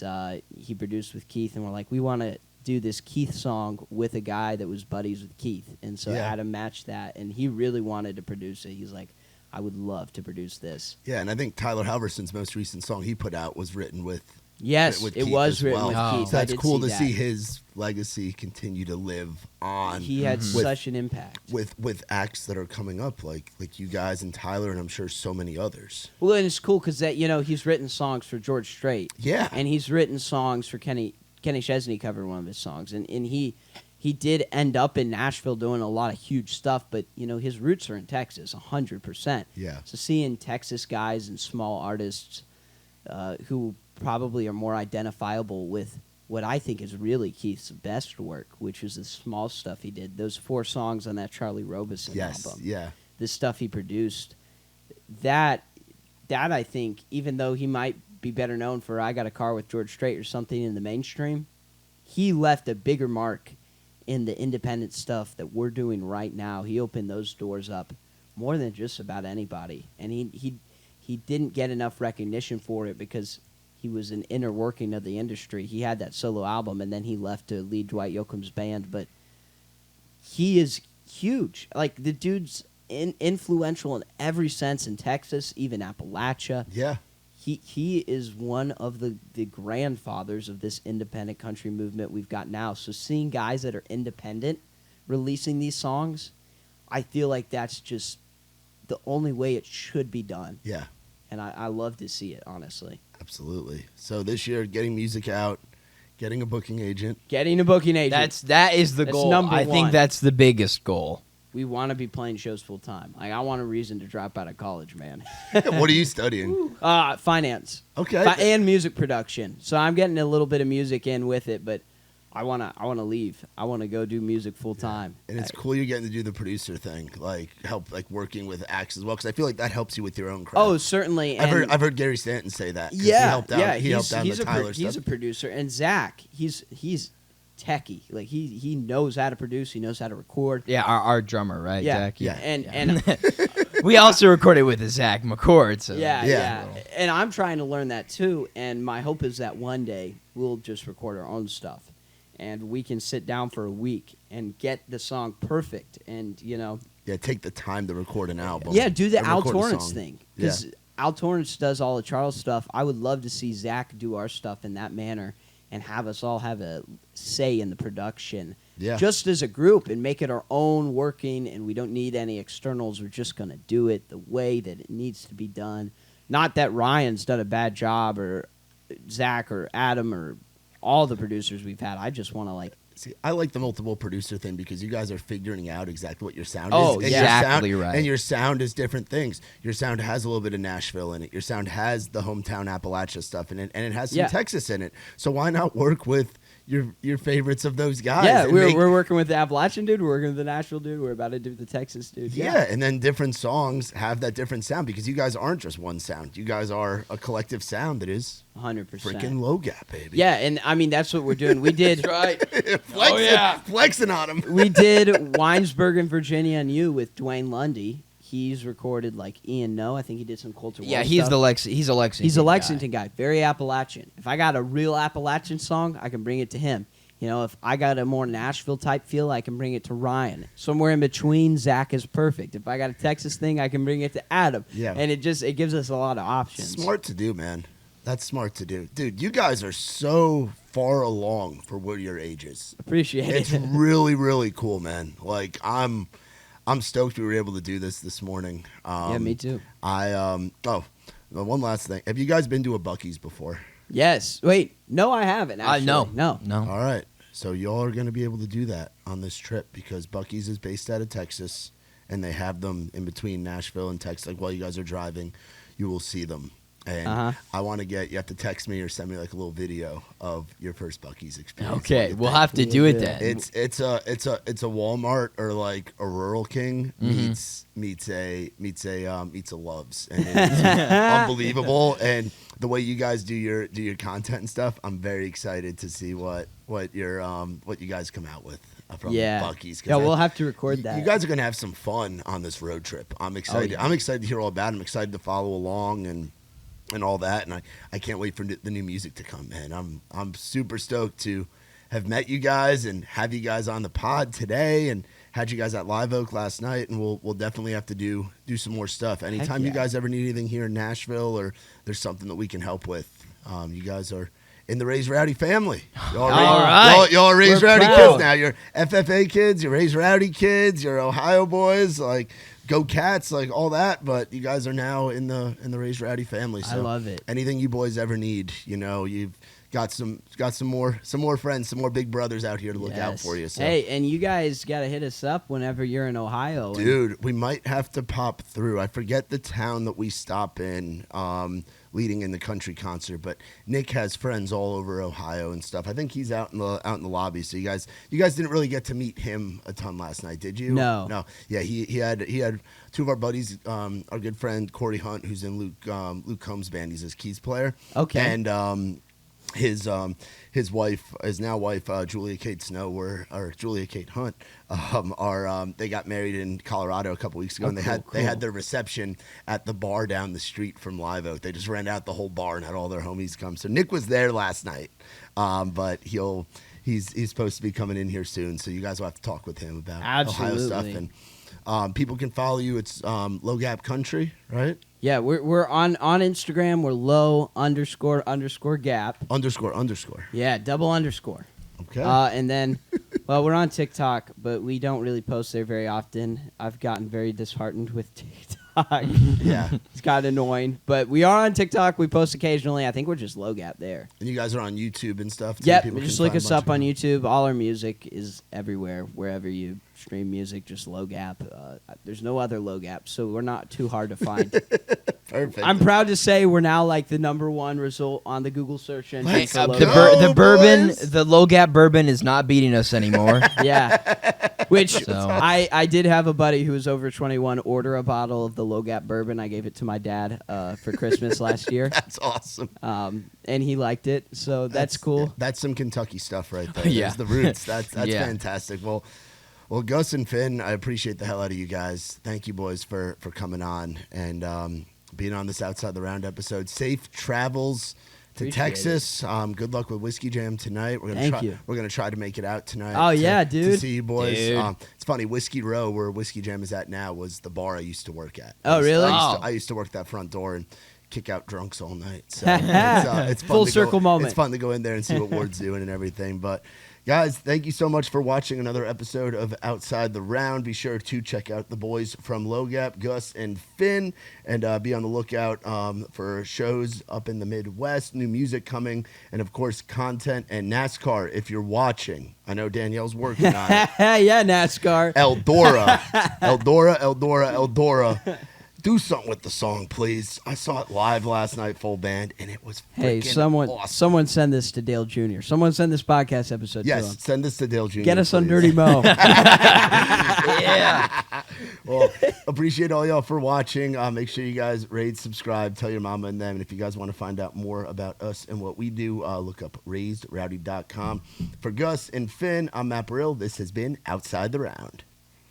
he produced with Keith, and we're like, we want to do this Keith song with a guy that was buddies with Keith. And so Adam matched that, and he really wanted to produce it. He's like, I would love to produce this. Yeah, and I think Tyler Halverson's most recent song he put out was written with Yes, with it Keith was as written well. with Keith. So that's cool to that. see his legacy continue to live on. He had such an impact with acts that are coming up, like you guys and Tyler, and I'm sure so many others. Well, and it's cool because he's written songs for George Strait. Yeah, and he's written songs for Kenny Chesney covered one of his songs, and he did end up in Nashville doing a lot of huge stuff, but his roots are in Texas, 100%. Yeah. So seeing Texas guys and small artists who probably are more identifiable with what I think is really Keith's best work, which was the small stuff he did. Those 4 songs on that Charlie Robeson album. Yeah. The stuff he produced. That I think, even though he might be better known for I Got a Car with George Strait or something in the mainstream, he left a bigger mark in the independent stuff that we're doing right now. He opened those doors up more than just about anybody. And he didn't get enough recognition for it because he was an inner working of the industry. He had that solo album, and then he left to lead Dwight Yoakam's band. But he is huge. Like, the dude's influential in every sense in Texas, even Appalachia. Yeah. He is one of the grandfathers of this independent country movement we've got now. So seeing guys that are independent releasing these songs, I feel like that's just the only way it should be done. Yeah. And I love to see it, honestly. Absolutely. So this year, getting music out, getting a booking agent. Getting a booking agent. That is the That's goal. number I think one. that's the biggest goal. We want to be playing shows full time. Like, I want a reason to drop out of college, man. What are you studying? Finance. Okay. And music production. So I'm getting a little bit of music in with it, but I wanna leave. I wanna go do music full time. And it's cool you're getting to do the producer thing, like help like working with acts as well, because I feel like that helps you with your own craft. Oh, certainly. I've heard Gary Stanton say that. Yeah, he helped out. yeah. He helped out he's the Tyler stuff. He's a producer, and Zach, he's techie. Like he knows how to produce. He knows how to record. Yeah, our drummer, right, Yeah, Zach? Yeah. And We also recorded with Zach McCord. So yeah. And I'm trying to learn that too. And my hope is that one day we'll just record our own stuff, and we can sit down for a week and get the song perfect. And take the time to record an album. yeah, do the and Al record a Torrance song. thing, because Al Torrance does all the Charles stuff. I would love to see Zach do our stuff in that manner and have us all have a say in the production. Yeah. Just as a group, and make it our own working, and we don't need any externals. We're just going to do it the way that it needs to be done. Not that Ryan's done a bad job, or Zach or Adam or all the producers we've had. I just want to See, I like the multiple producer thing because you guys are figuring out exactly what your sound Oh, is. And exactly your sound, right. And your sound is different things. Your sound has a little bit of Nashville in it. Your sound has the hometown Appalachia stuff in it, and it has some Texas in it. So why not work with your favorites of those guys? Yeah, and we're working with the Appalachian dude. We're working with the Nashville dude. We're about to do the Texas dude. Yeah, and then different songs have that different sound because you guys aren't just one sound. You guys are a collective sound that is 100%. freaking low gap, baby. Yeah, and I mean that's what we're doing. We did flexing on them. we did Winesburg in Virginia and You with Dwayne Lundy. He's recorded like Ian No. I think he did some Coulter Wall he's stuff. he's a Lexington. He's a Lexington guy, very Appalachian. If I got a real Appalachian song, I can bring it to him. If I got a more Nashville type feel, I can bring it to Ryan. Somewhere in between, Zach is perfect. If I got a Texas thing, I can bring it to Adam. Yeah. And it gives us a lot of options. Smart to do, man. That's smart to do. Dude, you guys are so far along for what your age is. Appreciate It's it. really, really cool, man. Like, I'm stoked we were able to do this morning. Yeah, me too. One last thing. Have you guys been to a Buc-ee's before? Yes. Wait. No, I haven't. Actually. No. All right. So y'all are going to be able to do that on this trip because Buc-ee's is based out of Texas, and they have them in between Nashville and Texas. Like while you guys are driving, you will see them. And I want to you have to text me or send me like a little video of your first Buc-ee's experience. Okay, we'll have to do it then. It's a Walmart or like a Rural King meets a Love's, and it's unbelievable. And the way you guys do your content and stuff, I'm very excited to see what you guys come out with from Buc-ee's. Yeah, we'll have to record that. You guys are gonna have some fun on this road trip. I'm excited. Oh, yeah. I'm excited to hear all about it. I'm excited to follow along and all that, and I can't wait for the new music to come, man. I'm super stoked to have met you guys and have you guys on the pod today, and had you guys at Live Oak last night, and we'll definitely have to do some more stuff. Anytime you guys ever need anything here in Nashville or there's something that we can help with, you guys are in the Raised Rowdy family. Y'all are Raised Rowdy kids now. You're FFA kids, you're Raised Rowdy kids, you're Ohio boys, like Go Cats, like all that, but you guys are now in the Raised Rowdy family. So I love it. Anything you boys ever need, you've got some more friends, some more big brothers out here to look out for you. So. Hey, and you guys got to hit us up whenever you're in Ohio. Dude, we might have to pop through. I forget the town that we stop in leading in the country concert, but Nick has friends all over Ohio and stuff. I think he's out in the lobby. So you guys didn't really get to meet him a ton last night, did you? No. Yeah, he had two of our buddies, our good friend Corey Hunt, who's in Luke Combs' band. He's his keys player. Okay. And his wife, his now wife, Julia Kate Snow, or Julia Kate Hunt, they got married in Colorado a couple weeks ago, and they had their reception at the bar down the street from Live Oak. They just ran out the whole bar and had all their homies come. So Nick was there last night, but he's supposed to be coming in here soon. So you guys will have to talk with him about Ohio stuff. And people can follow you. It's Low Gap Country, right? Yeah, we're on Instagram. We're low _ gap. __. Yeah, double underscore. Okay. And then, well, we're on TikTok, but we don't really post there very often. I've gotten very disheartened with TikTok. Yeah. It's kind of annoying. But we are on TikTok. We post occasionally. I think we're just low gap there. And you guys are on YouTube and stuff, too? Yep. People Just can look find us a bunch up on of- YouTube. All our music is everywhere. Wherever you stream music, just low gap. There's no other low gap, so we're not too hard to find. Perfect. I'm proud to say we're now like the #1 result on the Google search engine. Let's for go, logo. The bourbon, boys. the low gap bourbon is not beating us anymore. Yeah. Which So- I did have a buddy who was over 21 order a bottle of the Low Gap bourbon. I gave it to my dad for Christmas last year. That's awesome. And he liked it. So that's cool. That's some Kentucky stuff right there. Yeah. There's the roots. That's Yeah. fantastic. Well, Gus and Finn, I appreciate the hell out of you guys. Thank you, boys, for coming on and being on this Outside the Round episode. Safe travels to Appreciate Texas. Good luck with Whiskey Jam tonight. We're gonna try to make it out tonight. Oh, yeah, to dude. see you boys. Dude. It's funny. Whiskey Row, where Whiskey Jam is at now, was the bar I used to work at. Oh, really? I used to work that front door and kick out drunks all night. So it's fun Full to circle moment. It's fun to go in there and see what Ward's doing and everything. But guys, thank you so much for watching another episode of Outside the Round. Be sure to check out the boys from Low Gap, Gus and Finn, and be on the lookout for shows up in the Midwest, new music coming, and of course content and NASCAR. If you're watching, I know Danielle's working on it. Yeah, NASCAR. Eldora, Eldora. Do something with the song, please. I saw it live last night, full band, and it was Hey, freaking awesome. someone send this to Dale Jr. Someone send this podcast episode to him. Yes, send this to Dale Jr. Get us on please. Dirty Mo. Yeah. Well, appreciate all y'all for watching. Make sure you guys rate, subscribe, tell your mama and them. And if you guys want to find out more about us and what we do, look up raisedrowdy.com. For Gus and Finn, I'm Matt Burrill. This has been Outside the Round.